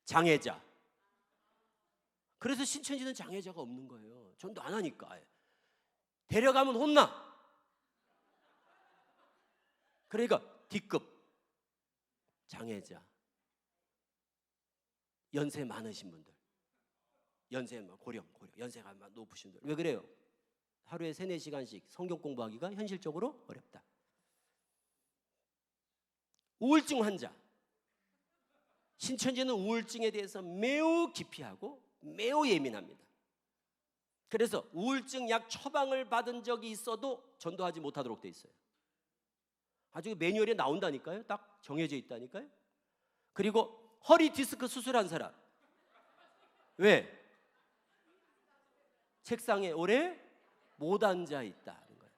장애자. 그래서 신천지는 장애자가 없는 거예요. 전도 안 하니까. 데려가면 혼나. 그러니까 D급 장애자, 연세 많으신 분들, 연세 고령 연세가 높으신 분들. 왜 그래요? 하루에 3-4시간씩 성경 공부하기가 현실적으로 어렵다. 우울증 환자. 신천지는 우울증에 대해서 매우 기피하고 매우 예민합니다. 그래서 우울증 약 처방을 받은 적이 있어도 전도하지 못하도록 돼 있어요. 아주 매뉴얼에 나온다니까요. 딱 정해져 있다니까요. 그리고 허리 디스크 수술한 사람. 왜? 책상에 오래 못 앉아 있다는 거예요.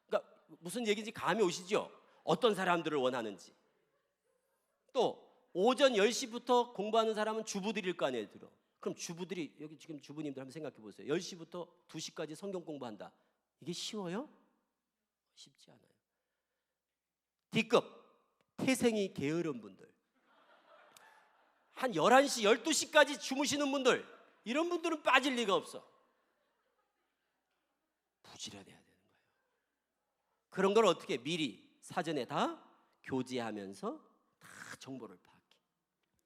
그러니까 무슨 얘기인지 감이 오시죠? 어떤 사람들을 원하는지. 또 오전 10시부터 공부하는 사람은 주부들일 거 아니에요. 들어. 그럼 주부들이, 여기 지금 주부님들 한번 생각해 보세요. 10시부터 2시까지 성경 공부한다. 이게 쉬워요? 쉽지 않아요. D급 태생이 게으른 분들, 한 11시, 12시까지 주무시는 분들, 이런 분들은 빠질 리가 없어. 부지런해야 되는 거예요. 그런 걸 어떻게 미리 사전에 다 교제하면서 다 정보를 파악해.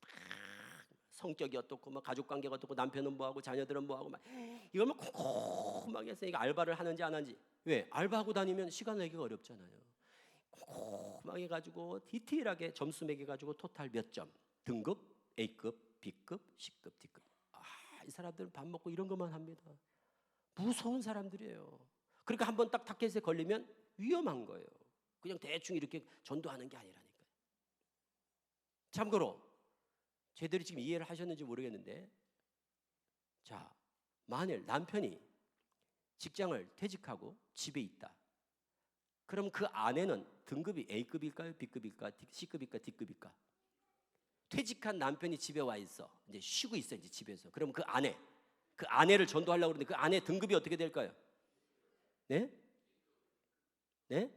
다 성격이 어떻고 뭐 가족 관계가 어떻고 남편은 뭐하고 자녀들은 뭐하고 막 이걸 막 꼼꼼하게 했으니까 알바를 하는지 안 하는지. 왜? 알바하고 다니면 시간 내기가 어렵잖아요. 꼼꼼하게 가지고 디테일하게 점수 매겨가지고 토탈 몇 점, 등급 A급, B급, C급, D급. 이 사람들은 밥 먹고 이런 것만 합니다. 무서운 사람들이에요. 그러니까 한번 딱 타켓에 걸리면 위험한 거예요. 그냥 대충 이렇게 전도하는 게 아니라니까요. 참고로 제대로 지금 이해를 하셨는지 모르겠는데, 자, 만일 남편이 직장을 퇴직하고 집에 있다. 그럼 그 아내는 등급이 A급일까요? B급일까? C급일까? D급일까? 퇴직한 남편이 집에 와 있어. 이제 쉬고 있어, 이제 집에서. 그럼 그 아내를 전도하려고 그러는데 그 아내 등급이 어떻게 될까요? 네? 네?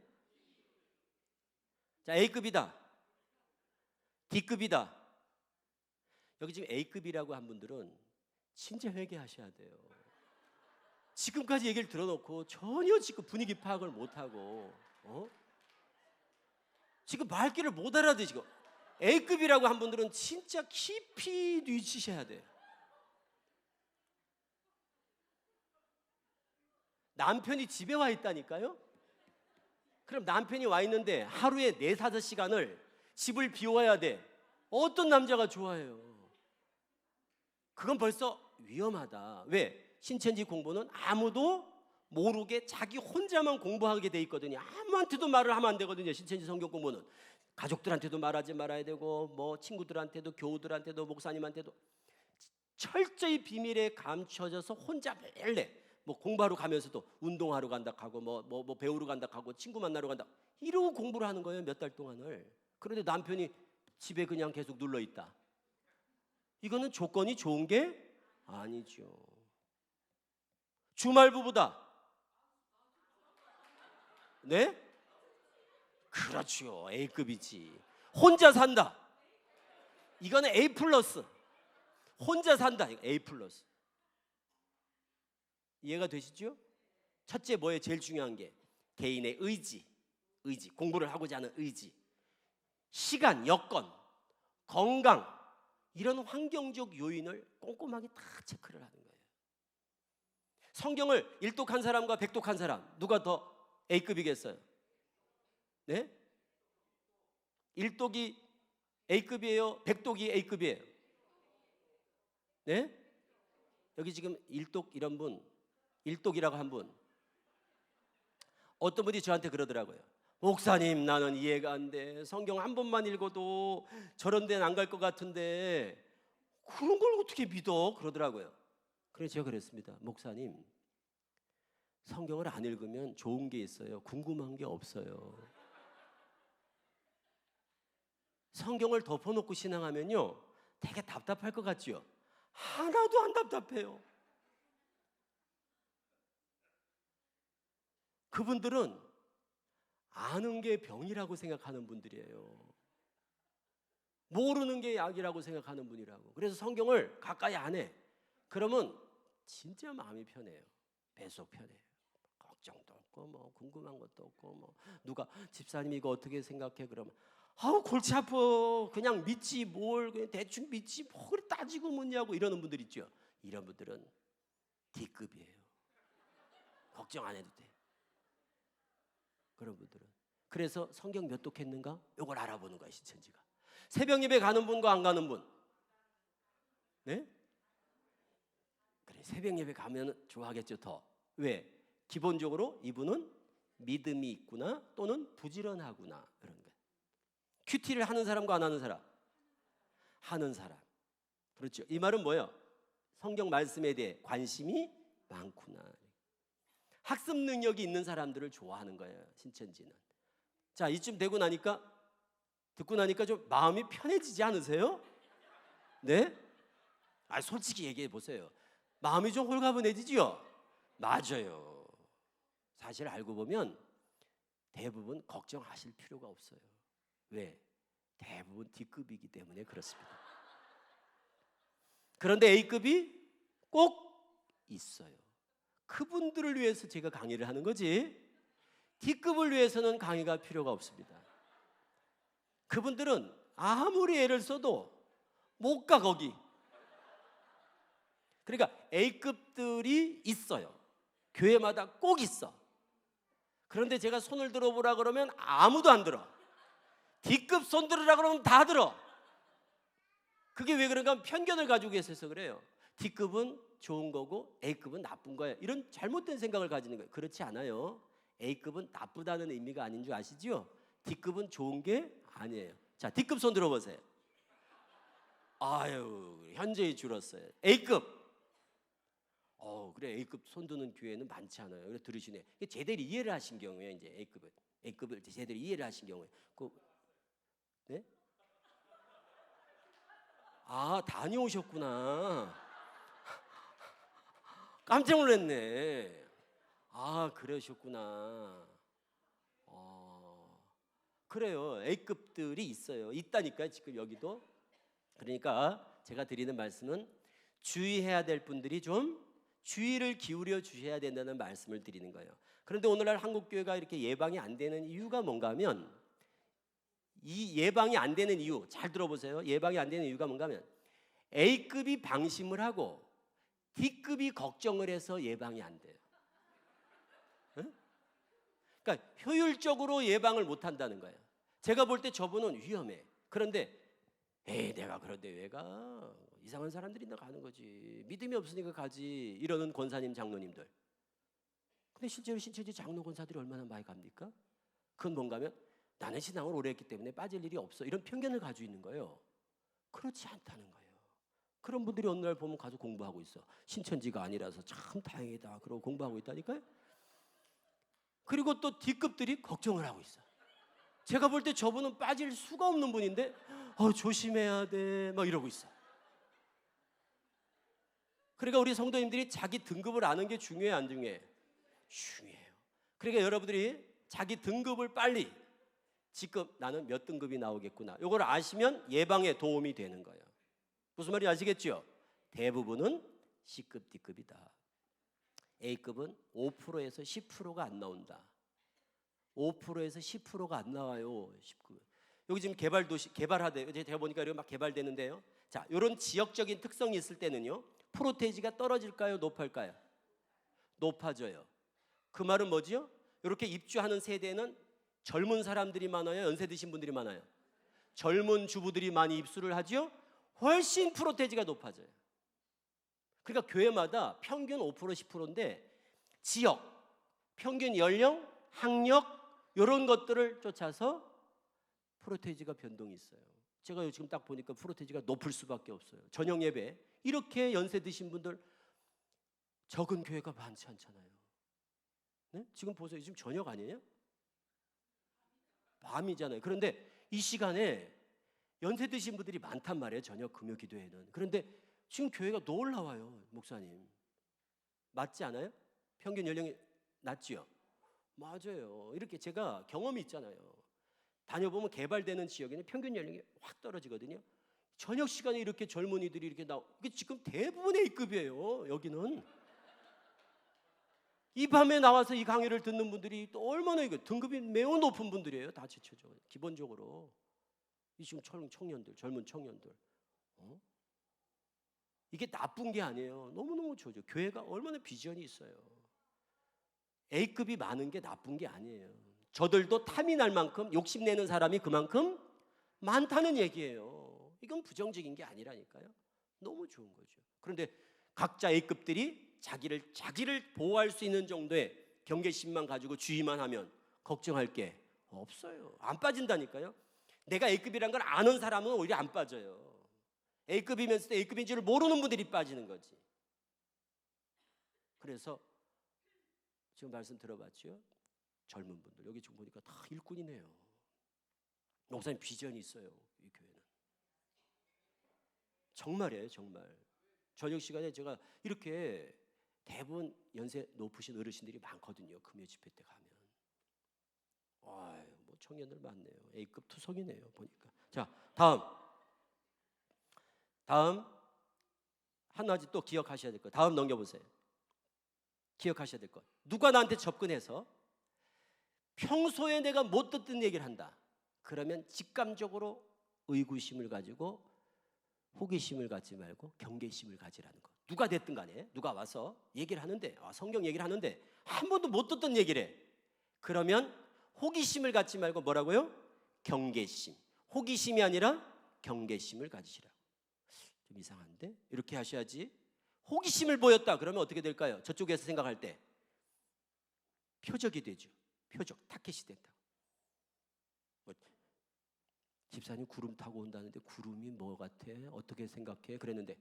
자, A급이다. D급이다. 여기 지금 A급이라고 한 분들은 진짜 회개하셔야 돼요. 지금까지 얘기를 들어놓고 전혀 지금 분위기 파악을 못하고 지금 말귀를 못 알아듣시고 A급이라고 한 분들은 진짜 깊이 뉘치셔야 돼요. 남편이 집에 와 있다니까요. 그럼 남편이 와 있는데 하루에 4-5시간을 집을 비워야 돼. 어떤 남자가 좋아해요? 그건 벌써 위험하다. 왜? 신천지 공부는 아무도 모르게 자기 혼자만 공부하게 돼 있거든요. 아무한테도 말을 하면 안 되거든요. 신천지 성경 공부는 가족들한테도 말하지 말아야 되고 뭐 친구들한테도 교우들한테도 목사님한테도 철저히 비밀에 감춰져서 혼자 매일 뭐 공부하러 가면서도 운동하러 간다 하고 뭐 배우러 간다 하고 친구 만나러 간다 이러고 공부를 하는 거예요. 몇 달 동안을. 그런데 남편이 집에 그냥 계속 눌러 있다. 이거는 조건이 좋은 게 아니죠. 주말 부부다. 네? 그렇죠. A급이지. 혼자 산다. 이거는 A 플러스. 혼자 산다. A 플러스. 이해가 되시죠? 첫째 뭐예요? 제일 중요한 게 개인의 의지. 공부를 하고자 하는 의지. 시간, 여건, 건강 이런 환경적 요인을 꼼꼼하게 다 체크를 하는 거예요. 성경을 일독한 사람과 백독한 사람 누가 더 A급이겠어요? 네? 일독이 A급이에요? 백독이 A급이에요? 네? 여기 지금 일독 이런 분, 일독이라고 한 분 어떤 분이 저한테 그러더라고요. 목사님 나는 이해가 안 돼. 성경 한 번만 읽어도 저런 데는 안 갈 것 같은데 그런 걸 어떻게 믿어? 그러더라고요. 그래서 제가 그랬습니다. 목사님 성경을 안 읽으면 좋은 게 있어요. 궁금한 게 없어요. 성경을 덮어놓고 신앙하면요 되게 답답할 것 같죠? 하나도 안 답답해요. 그분들은 아는 게 병이라고 생각하는 분들이에요. 모르는 게 약이라고 생각하는 분이라고. 그래서 성경을 가까이 안 해. 그러면 진짜 마음이 편해요. 배속 편해요. 걱정도 없고 뭐 궁금한 것도 없고 뭐 누가 집사님 이거 어떻게 생각해? 그러면 아우 골치 아파. 그냥 믿지 뭘 그냥 대충 믿지 뭐 그래 따지고 묻냐고 이러는 분들 있죠. 이런 분들은 D급이에요. 걱정 안 해도 돼. 그런 분들은. 그래서 성경 몇 독했는가? 이걸 알아보는 거야 신천지가. 새벽 예배 가는 분과 안 가는 분. 네? 그래 새벽 예배 가면 좋아하겠죠 더. 왜? 기본적으로 이분은 믿음이 있구나 또는 부지런하구나 그런 거예요. 큐티를 하는 사람과 안 하는 사람? 하는 사람. 그렇죠. 이 말은 뭐예요? 성경 말씀에 대해 관심이 많구나. 학습 능력이 있는 사람들을 좋아하는 거예요 신천지는. 자 이쯤 되고 나니까 듣고 나니까 좀 마음이 편해지지 않으세요? 네? 솔직히 얘기해 보세요. 마음이 좀 홀가분해지죠? 맞아요. 사실 알고 보면 대부분 걱정하실 필요가 없어요. 왜? 대부분 D급이기 때문에 그렇습니다. 그런데 A급이 꼭 있어요. 그분들을 위해서 제가 강의를 하는 거지 D급을 위해서는 강의가 필요가 없습니다. 그분들은 아무리 애를 써도 못 가 거기. 그러니까 A급들이 있어요. 교회마다 꼭 있어. 그런데 제가 손을 들어보라 그러면 아무도 안 들어. D급 손 들으라 그러면 다 들어. 그게 왜 그런가? 편견을 가지고 계셔서 그래요. D급은 좋은 거고 A급은 나쁜 거예요. 이런 잘못된 생각을 가지는 거예요. 그렇지 않아요. A급은 나쁘다는 의미가 아닌 줄 아시죠? D급은 좋은 게 아니에요. 자, D급 손 들어보세요. 아유, 현저히 줄었어요. A급. 그래, A급 손드는 교회는 많지 않아요. 그래 들으시네. 제대로 이해를 하신 경우에 이제 A급을 제대로 이해를 하신 경우에 네? 아, 다녀오셨구나. 깜짝 놀랐네. 아, 그러셨구나. 그래요. A급들이 있어요. 있다니까요, 지금 여기도. 그러니까 제가 드리는 말씀은 주의해야 될 분들이 좀 주의를 기울여 주셔야 된다는 말씀을 드리는 거예요. 그런데 오늘날 한국교회가 이렇게 예방이 안 되는 이유가 뭔가 하면, 이 예방이 안 되는 이유 잘 들어보세요. 예방이 안 되는 이유가 뭔가 하면 A급이 방심을 하고 D급이 걱정을 해서 예방이 안 돼요. 응? 그러니까 효율적으로 예방을 못 한다는 거예요. 제가 볼 때 저분은 위험해. 그런데 내가 그런데 왜 가? 이상한 사람들이 나 가는 거지. 믿음이 없으니까 가지. 이러는 권사님, 장로님들. 근데 실제로 신천지 장로 권사들이 얼마나 많이 갑니까? 그건 뭔가 하면 나는 신앙을 오래 했기 때문에 빠질 일이 없어. 이런 편견을 가지고 있는 거예요. 그렇지 않다는 거예요. 그런 분들이 어느 날 보면 가서 공부하고 있어. 신천지가 아니라서 참 다행이다. 그러고 공부하고 있다니까요. 그리고 또 D급들이 걱정을 하고 있어. 제가 볼 때 저분은 빠질 수가 없는 분인데 조심해야 돼 막 이러고 있어. 그러니까 우리 성도님들이 자기 등급을 아는 게 중요해, 안 중요해? 중요해요. 그러니까 여러분들이 자기 등급을 빨리, 지금 나는 몇 등급이 나오겠구나, 이걸 아시면 예방에 도움이 되는 거예요. 무슨 말인지 아시겠죠? 대부분은 C급, D급이다. A급은 5%에서 10%가 안 나온다. 5%에서 10%가 안 나와요. 10급. 여기 지금 개발하대요. 제가 보니까 이렇게 막 개발되는데요. 자, 이런 지역적인 특성이 있을 때는요, 프로테이지가 떨어질까요? 높을까요? 높아져요. 그 말은 뭐지요? 이렇게 입주하는 세대는 젊은 사람들이 많아요? 연세 드신 분들이 많아요? 젊은 주부들이 많이 입주를 하죠? 훨씬 프로테이지가 높아져요. 그러니까 교회마다 평균 5% 10%인데 지역, 평균 연령, 학력 이런 것들을 쫓아서 프로테이지가 변동이 있어요. 제가 지금 딱 보니까 프로테이지가 높을 수밖에 없어요. 저녁 예배 이렇게 연세 드신 분들 적은 교회가 많지 않잖아요. 네? 지금 보세요. 지금 저녁 아니에요? 밤이잖아요. 그런데 이 시간에 연세 드신 분들이 많단 말이에요. 저녁 금요 기도회는. 그런데 지금 교회가 놀라워요. 목사님 맞지 않아요? 평균 연령이 낮지요? 맞아요. 이렇게 제가 경험이 있잖아요. 다녀보면 개발되는 지역에는 평균 연령이 확 떨어지거든요. 저녁 시간에 이렇게 젊은이들이 이렇게 이게 지금 대부분 A급이에요. 여기는 이 밤에 나와서 이 강의를 듣는 분들이 또 얼마나 이거 등급이 매우 높은 분들이에요. 다 지쳐져. 기본적으로 이 지금 청년들, 젊은 청년들, 이게 나쁜 게 아니에요. 너무너무 좋죠. 교회가 얼마나 비전이 있어요. A급이 많은 게 나쁜 게 아니에요. 저들도 탐이 날 만큼 욕심내는 사람이 그만큼 많다는 얘기예요. 이건 부정적인 게 아니라니까요. 너무 좋은 거죠. 그런데 각자 A급들이 자기를 보호할 수 있는 정도의 경계심만 가지고 주의만 하면 걱정할 게 없어요. 안 빠진다니까요. 내가 A급이란 걸 아는 사람은 오히려 안 빠져요. A급이면서도 A급인지를 모르는 분들이 빠지는 거지. 그래서 지금 말씀 들어봤죠? 젊은 분들 여기 지금 보니까 다 일꾼이네요. 목사님 비전이 있어요. 이 교회는 정말이에요. 정말 저녁 시간에 제가 이렇게 대부분 연세 높으신 어르신들이 많거든요. 금요 집회 때 가면 뭐 청년들 많네요. A급 투성이네요. 보니까. 자, 다음 한 가지 또 기억하셔야 될 것. 다음 넘겨보세요. 기억하셔야 될 것. 누가 나한테 접근해서 평소에 내가 못 듣던 얘기를 한다. 그러면 직감적으로 의구심을 가지고 호기심을 갖지 말고 경계심을 가지라는 것. 누가 됐든 간에 누가 와서 얘기를 하는데, 성경 얘기를 하는데 한 번도 못 듣던 얘기를 해. 그러면 호기심을 갖지 말고 뭐라고요? 경계심. 호기심이 아니라 경계심을 가지시라고. 좀 이상한데? 이렇게 하셔야지. 호기심을 보였다 그러면 어떻게 될까요? 저쪽에서 생각할 때 표적이 되죠. 표적, 타켓이 된다. 집사님 구름 타고 온다는데 구름이 뭐 같아? 어떻게 생각해? 그랬는데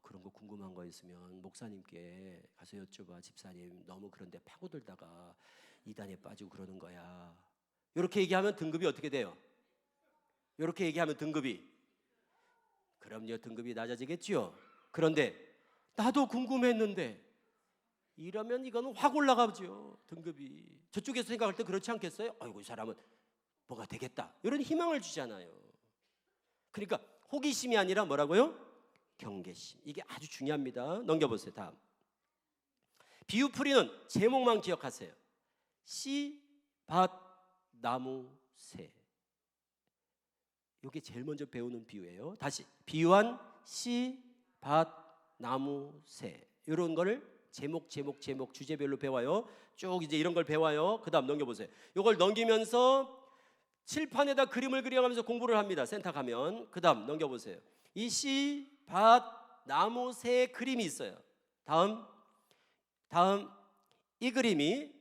그런 거 궁금한 거 있으면 목사님께 가서 여쭤봐. 집사님 너무 그런데 파고들다가 이단에 빠지고 그러는 거야. 이렇게 얘기하면 등급이 어떻게 돼요? 이렇게 얘기하면 등급이, 그럼요, 등급이 낮아지겠지요. 그런데 나도 궁금했는데 이러면 이거는 확 올라가죠. 등급이. 저쪽에서 생각할 때 그렇지 않겠어요? 아이고 이 사람은 뭐가 되겠다, 이런 희망을 주잖아요. 그러니까 호기심이 아니라 뭐라고요? 경계심. 이게 아주 중요합니다. 넘겨보세요. 다음. 비유풀이는 제목만 기억하세요. 씨, 밭, 나무, 새. 이게 제일 먼저 배우는 비유예요. 다시. 비유한 씨, 밭, 나무, 새. 이런 거를 제목 주제별로 배워요. 쭉 이제 이런 걸 배워요. 그 다음 넘겨보세요. 이걸 넘기면서 칠판에다 그림을 그려가면서 공부를 합니다. 센터 가면. 그 다음 넘겨보세요. 이 씨, 밭, 나무, 새 그림이 있어요. 다음 이 그림이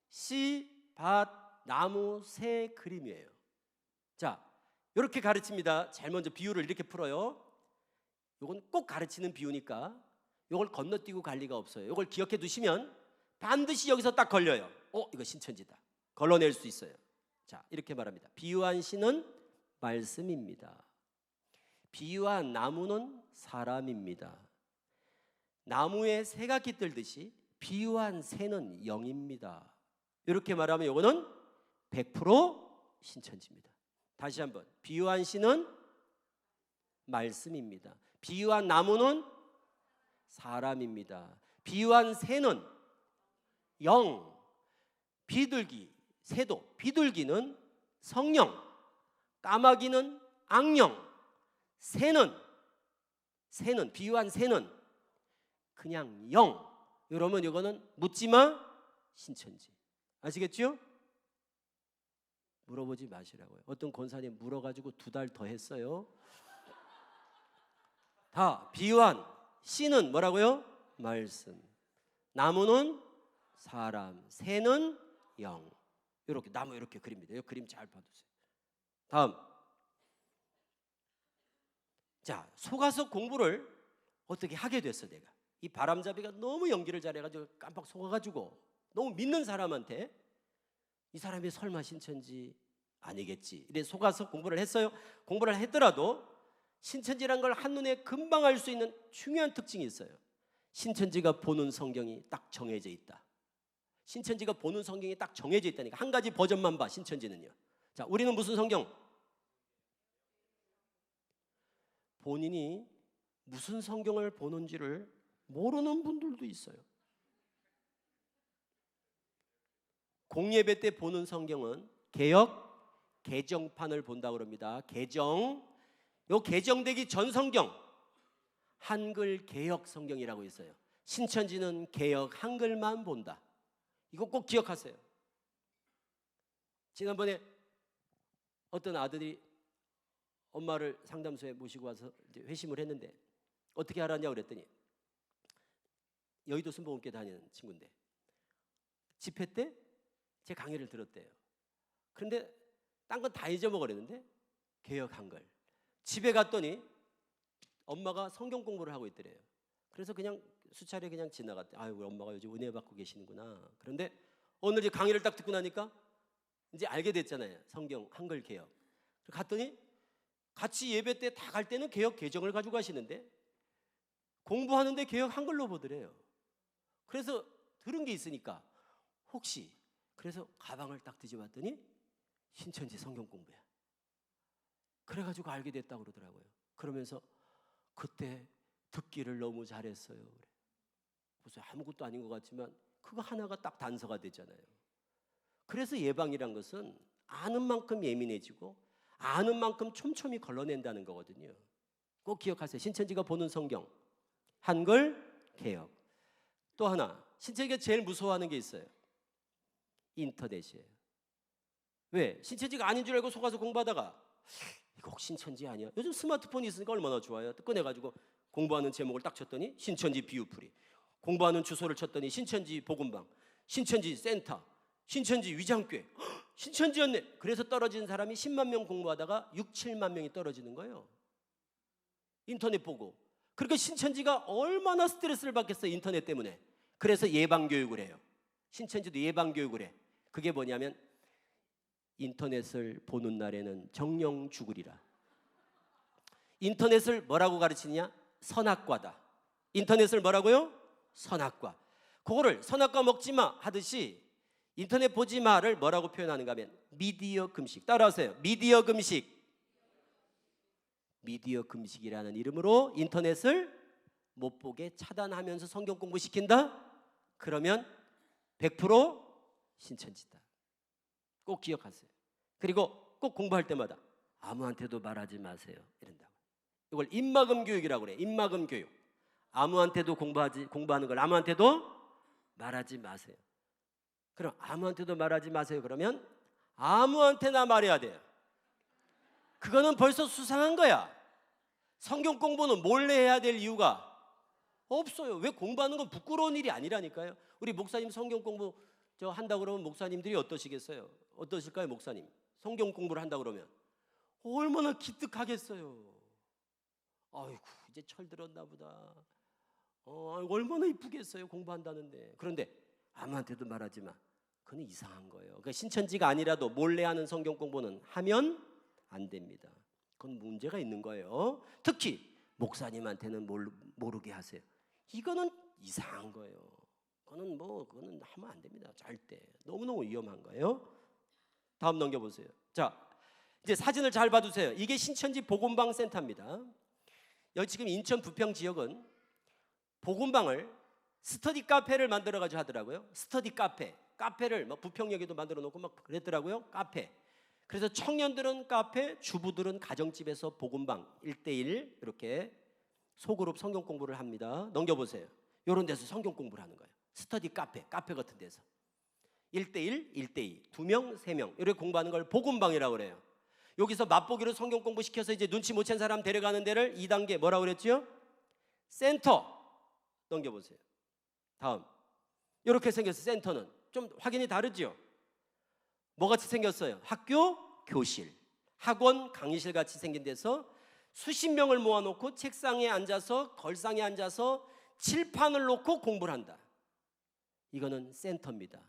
씨, 밭, 나무, 새 그림이에요. 자, 이렇게 가르칩니다. 제일 먼저 비유를 이렇게 풀어요. 이건 꼭 가르치는 비유니까 이걸 건너뛰고 갈 리가 없어요. 이걸 기억해 두시면 반드시 여기서 딱 걸려요. 이거 신천지다. 걸러낼 수 있어요. 자, 이렇게 말합니다. 비유한 씨는 말씀입니다. 비유한 나무는 사람입니다. 나무에 새가 깃들듯이 비유한 새는 영입니다. 이렇게 말하면 이거는 100% 신천지입니다. 다시 한번. 비유한 씨는 말씀입니다. 비유한 나무는 사람입니다. 비유한 새는 영, 비둘기, 새도, 비둘기는 성령, 까마귀는 악령, 새는 비유한 새는 그냥 영. 이러면 이거는 묻지마 신천지. 아시겠죠? 물어보지 마시라고요. 어떤 권사님 물어가지고 2달 더 했어요. 다 비유한 씨는 뭐라고요? 말씀. 나무는 사람, 새는 영. 이렇게 나무 이렇게 그립니다. 이 그림 잘 봐두세요. 다음. 자, 속아서 공부를 어떻게 하게 됐어. 내가 이 바람잡이가 너무 연기를 잘해가지고 깜빡 속아가지고 너무 믿는 사람한테 이 사람이 설마 신천지 아니겠지 이래 속아서 공부를 했어요. 공부를 했더라도 신천지란 걸 한눈에 금방 알 수 있는 중요한 특징이 있어요. 신천지가 보는 성경이 딱 정해져 있다. 신천지가 보는 성경이 딱 정해져 있다니까. 한 가지 버전만 봐. 신천지는요. 자, 우리는 무슨 성경? 본인이 무슨 성경을 보는지를 모르는 분들도 있어요. 공예배 때 보는 성경은 개역, 개정판을 본다고 그럽니다. 개정. 요 개정되기 전 성경 한글 개역 성경이라고 있어요. 신천지는 개역 한글만 본다. 이거 꼭 기억하세요. 지난번에 어떤 아들이 엄마를 상담소에 모시고 와서 이제 회심을 했는데 어떻게 알았냐고 그랬더니 여의도 순복음교회 다니는 친구인데 집회 때 제 강의를 들었대요. 그런데 딴 건 다 잊어먹으랬는데 개역 한글. 집에 갔더니 엄마가 성경 공부를 하고 있더래요. 그래서 그냥 수차례 그냥 지나갔대. 아유, 우리 엄마가 요즘 은혜 받고 계시는구나. 그런데 오늘 이제 강의를 딱 듣고 나니까 이제 알게 됐잖아요. 성경 한글 개역. 갔더니 같이 예배 때 다 갈 때는 개역 개정을 가지고 가시는데 공부하는데 개역 한글로 보더래요. 그래서 들은 게 있으니까 혹시 그래서 가방을 딱 뒤져봤더니 신천지 성경 공부야. 그래가지고 알게 됐다고 그러더라고요. 그러면서 그때 듣기를 너무 잘했어요. 그래. 무슨 아무것도 아닌 것 같지만 그거 하나가 딱 단서가 되잖아요. 그래서 예방이란 것은 아는 만큼 예민해지고 아는 만큼 촘촘히 걸러낸다는 거거든요. 꼭 기억하세요. 신천지가 보는 성경 한글 개혁. 또 하나, 신천지가 제일 무서워하는 게 있어요. 인터넷이에요. 왜? 신천지가 아닌 줄 알고 속아서 공부하다가 이거 혹 신천지 아니야? 요즘 스마트폰이 있으니까 얼마나 좋아요. 꺼내가지고 공부하는 제목을 딱 쳤더니 신천지 비유풀이, 공부하는 주소를 쳤더니 신천지 복음방, 신천지 센터, 신천지 위장교회, 신천지였네. 그래서 떨어지는 사람이 10만 명 공부하다가 6, 7만 명이 떨어지는 거예요. 인터넷 보고. 그러니까 신천지가 얼마나 스트레스를 받겠어요, 인터넷 때문에. 그래서 예방교육을 해요. 신천지도 예방교육을 해. 그게 뭐냐면 인터넷을 보는 날에는 정령 죽으리라. 인터넷을 뭐라고 가르치냐? 선악과다. 인터넷을 뭐라고요? 선악과. 그거를 선악과 먹지 마 하듯이 인터넷 보지 마를 뭐라고 표현하는가 하면 미디어 금식. 따라하세요. 미디어 금식. 미디어 금식이라는 이름으로 인터넷을 못 보게 차단하면서 성경 공부시킨다? 그러면 100% 신천지다. 꼭 기억하세요. 그리고 꼭 공부할 때마다 아무한테도 말하지 마세요. 이런다고. 이걸 입막음 교육이라고 그래. 입막음 교육. 아무한테도 공부하는 걸 아무한테도 말하지 마세요. 그럼 아무한테도 말하지 마세요. 그러면 아무한테나 말해야 돼요. 그거는 벌써 수상한 거야. 성경 공부는 몰래 해야 될 이유가 없어요. 왜? 공부하는 건 부끄러운 일이 아니라니까요. 우리 목사님 성경 공부 한다고 그러면 목사님들이 어떠시겠어요? 어떠실까요, 목사님? 성경 공부를 한다고 그러면 얼마나 기특하겠어요. 아이고, 이제 철들었나 보다. 얼마나 이쁘겠어요, 공부한다는데. 그런데 아무한테도 말하지 마. 그건 이상한 거예요. 그러니까 신천지가 아니라도 몰래 하는 성경 공부는 하면 안 됩니다. 그건 문제가 있는 거예요. 특히 목사님한테는 모르게 하세요. 이거는 이상한 거예요. 그거는 하면 안 됩니다. 절대. 너무너무 위험한 거예요. 다음 넘겨보세요. 자, 이제 사진을 잘 봐두세요. 이게 신천지 복음방 센터입니다. 여기 지금 인천 부평 지역은 복음방을 스터디 카페를 만들어가지고 하더라고요. 스터디 카페를 부평역에도 만들어 놓고 막 그랬더라고요. 카페. 그래서 청년들은 카페, 주부들은 가정집에서 복음방 1대1 이렇게 소그룹 성경 공부를 합니다. 넘겨보세요. 이런 데서 성경 공부를 하는 거예요. 스터디 카페 같은 데서 1대1, 1대2, 2명, 3명 이렇게 공부하는 걸 복음방이라고 그래요. 여기서 맛보기로 성경 공부 시켜서 이제 눈치 못 챈 사람 데려가는 데를 2단계 뭐라고 그랬죠? 센터. 넘겨보세요. 다음. 이렇게 생겼어요. 센터는 좀 확연히 다르죠? 뭐같이 생겼어요? 학교, 교실, 학원, 강의실 같이 생긴 데서 수십 명을 모아놓고 책상에 앉아서 걸상에 앉아서 칠판을 놓고 공부를 한다. 이거는 센터입니다.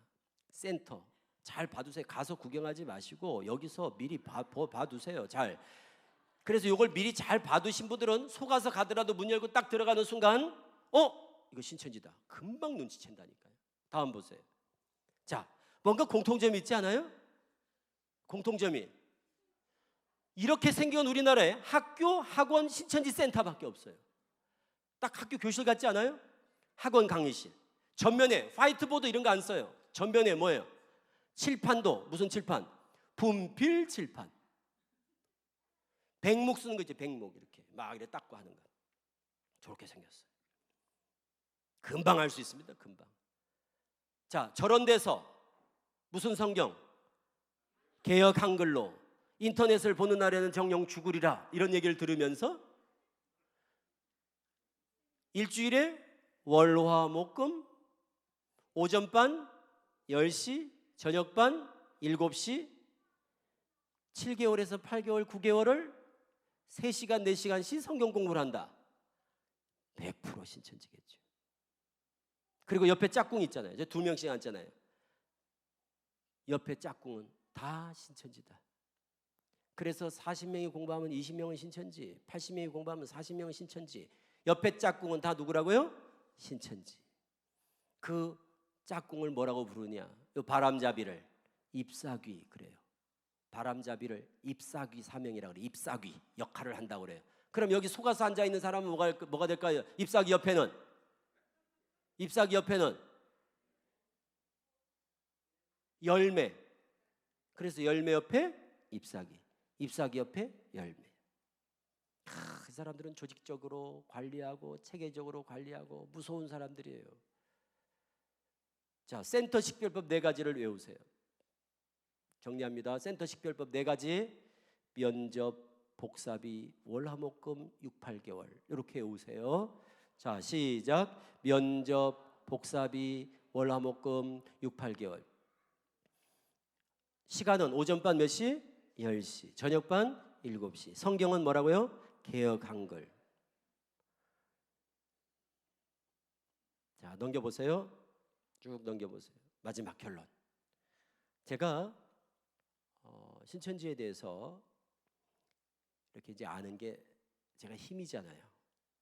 센터. 잘 봐두세요. 가서 구경하지 마시고 여기서 미리 봐두세요. 잘. 그래서 이걸 미리 잘 봐두신 분들은 속아서 가더라도 문 열고 딱 들어가는 순간 이거 신천지다. 금방 눈치챈다니까요. 다음 보세요. 자, 뭔가 공통점이 있지 않아요? 공통점이. 이렇게 생긴 우리나라에 학교, 학원, 신천지 센터밖에 없어요. 딱 학교 교실 같지 않아요? 학원 강의실. 전면에 화이트보드 이런 거 안 써요. 전면에 뭐예요? 칠판도 무슨 칠판? 분필 칠판. 백목 쓰는 거 있지, 백목 이렇게 막 이렇게 닦고 하는 거. 저렇게 생겼어요. 금방 할 수 있습니다. 금방. 자, 저런 데서 무슨 성경? 개역 한글로 인터넷을 보는 날에는 정령 죽으리라 이런 얘기를 들으면서 일주일에 월화목금 오전반 10시 저녁반 7시 7개월에서 8개월 9개월을 3시간 4시간씩 성경 공부를 한다. 100% 신천지겠죠. 그리고 옆에 짝꿍 있잖아요. 이제 2명씩 앉잖아요. 옆에 짝꿍은 다 신천지다. 그래서 40명이 공부하면 20명은 신천지, 80명이 공부하면 40명은 신천지. 옆에 짝꿍은 다 누구라고요? 신천지. 그 짝꿍을 뭐라고 부르냐? 이 바람잡이를 잎사귀 그래요. 바람잡이를 잎사귀 사명이라고 그래요. 잎사귀 역할을 한다고 그래요. 그럼 여기 속아서 앉아 있는 사람은 뭐가 될까요? 잎사귀 옆에는 열매. 그래서 열매 옆에 잎사귀, 잎사귀 옆에 열매. 그 사람들은 조직적으로 관리하고 체계적으로 관리하고 무서운 사람들이에요. 자, 센터 식별법 4가지를 외우세요. 정리합니다. 센터 식별법 4가지. 면접, 복사비, 월화목금 6, 8개월 이렇게 외우세요. 자, 시작. 면접, 복사비, 월화목금 6, 8개월. 시간은 오전반 몇 시? 10시. 저녁반 7시. 성경은 뭐라고요? 개역 한글. 자, 넘겨보세요. 쭉 넘겨보세요. 마지막 결론. 제가 신천지에 대해서 이렇게 이제 아는 게 제가 힘이잖아요.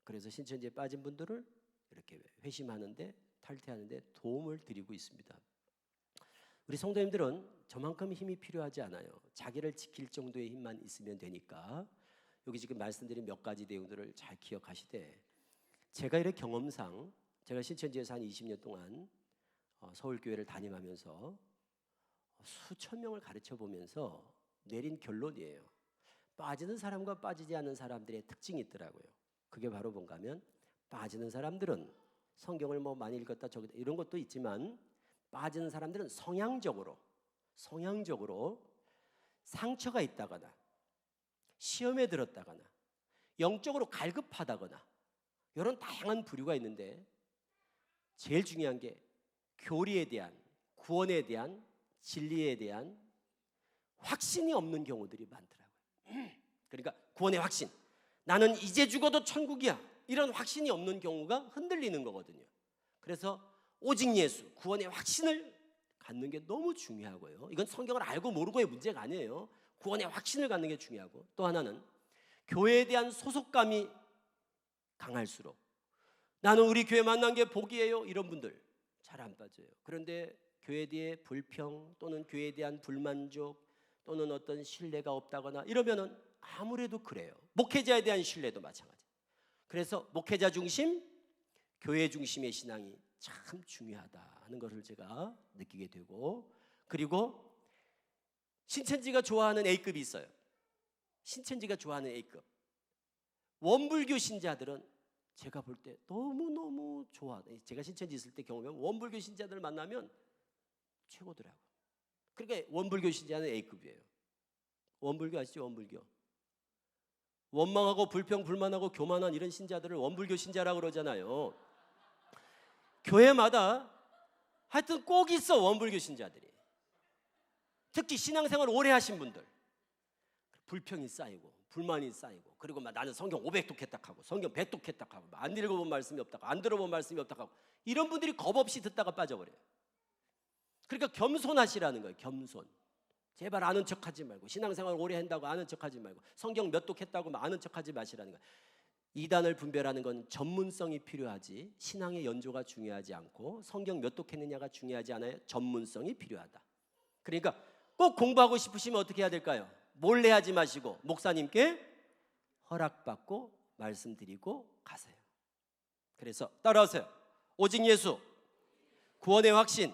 그래서 신천지에 빠진 분들을 이렇게 회심하는데, 탈퇴하는데 도움을 드리고 있습니다. 우리 성도님들은 저만큼 힘이 필요하지 않아요. 자기를 지킬 정도의 힘만 있으면 되니까 여기 지금 말씀드린 몇 가지 내용들을 잘 기억하시되, 제가 이렇게 경험상 제가 신천지에서 한 20년 동안 서울교회를 담임하면서 수천 명을 가르쳐 보면서 내린 결론이에요. 빠지는 사람과 빠지지 않는 사람들의 특징이 있더라고요. 그게 바로 뭔가 하면, 빠지는 사람들은 성경을 뭐 많이 읽었다 저기다 이런 것도 있지만, 빠지는 사람들은 성향적으로 상처가 있다거나 시험에 들었다거나 영적으로 갈급하다거나 이런 다양한 부류가 있는데, 제일 중요한 게 교리에 대한, 구원에 대한, 진리에 대한 확신이 없는 경우들이 많더라고요. 그러니까 구원의 확신, 나는 이제 죽어도 천국이야, 이런 확신이 없는 경우가 흔들리는 거거든요. 그래서 오직 예수, 구원의 확신을 갖는 게 너무 중요하고요. 이건 성경을 알고 모르고의 문제가 아니에요. 구원의 확신을 갖는 게 중요하고, 또 하나는 교회에 대한 소속감이 강할수록, 나는 우리 교회 만난 게 복이에요, 이런 분들 잘 안 빠져요. 그런데 교회에 대해 불평 또는 교회에 대한 불만족 또는 어떤 신뢰가 없다거나 이러면은 아무래도 그래요. 목회자에 대한 신뢰도 마찬가지. 그래서 목회자 중심, 교회 중심의 신앙이 참 중요하다는 것을 제가 느끼게 되고, 그리고 신천지가 좋아하는 A급이 있어요. 신천지가 좋아하는 A급. 원불교 신자들은 제가 볼 때 너무너무 좋아. 제가 신천지 있을 때 경험하면 원불교 신자들 만나면 최고더라고요. 그러니까 원불교 신자는 A급이에요. 원불교 아시죠? 원불교. 원망하고 불평 불만하고 교만한 이런 신자들을 원불교 신자라고 그러잖아요. 교회마다 하여튼 꼭 있어, 원불교 신자들이. 특히 신앙생활 오래 하신 분들, 불평이 쌓이고 불만이 쌓이고, 그리고 막 나는 성경 500독 했다 하고 성경 100독 했다 하고 안 읽어본 말씀이 없다 하고 안 들어본 말씀이 없다 하고, 이런 분들이 겁없이 듣다가 빠져버려요. 그러니까 겸손하시라는 거예요. 겸손. 제발 아는 척하지 말고, 신앙생활 오래 한다고 아는 척하지 말고, 성경 몇 독 했다고 아는 척하지 마시라는 거예요. 이단을 분별하는 건 전문성이 필요하지, 신앙의 연조가 중요하지 않고 성경 몇 독 했느냐가 중요하지 않아요. 전문성이 필요하다. 그러니까 꼭 공부하고 싶으시면 어떻게 해야 될까요? 몰래 하지 마시고 목사님께 허락받고 말씀드리고 가세요. 그래서 따라하세요. 오직 예수, 구원의 확신,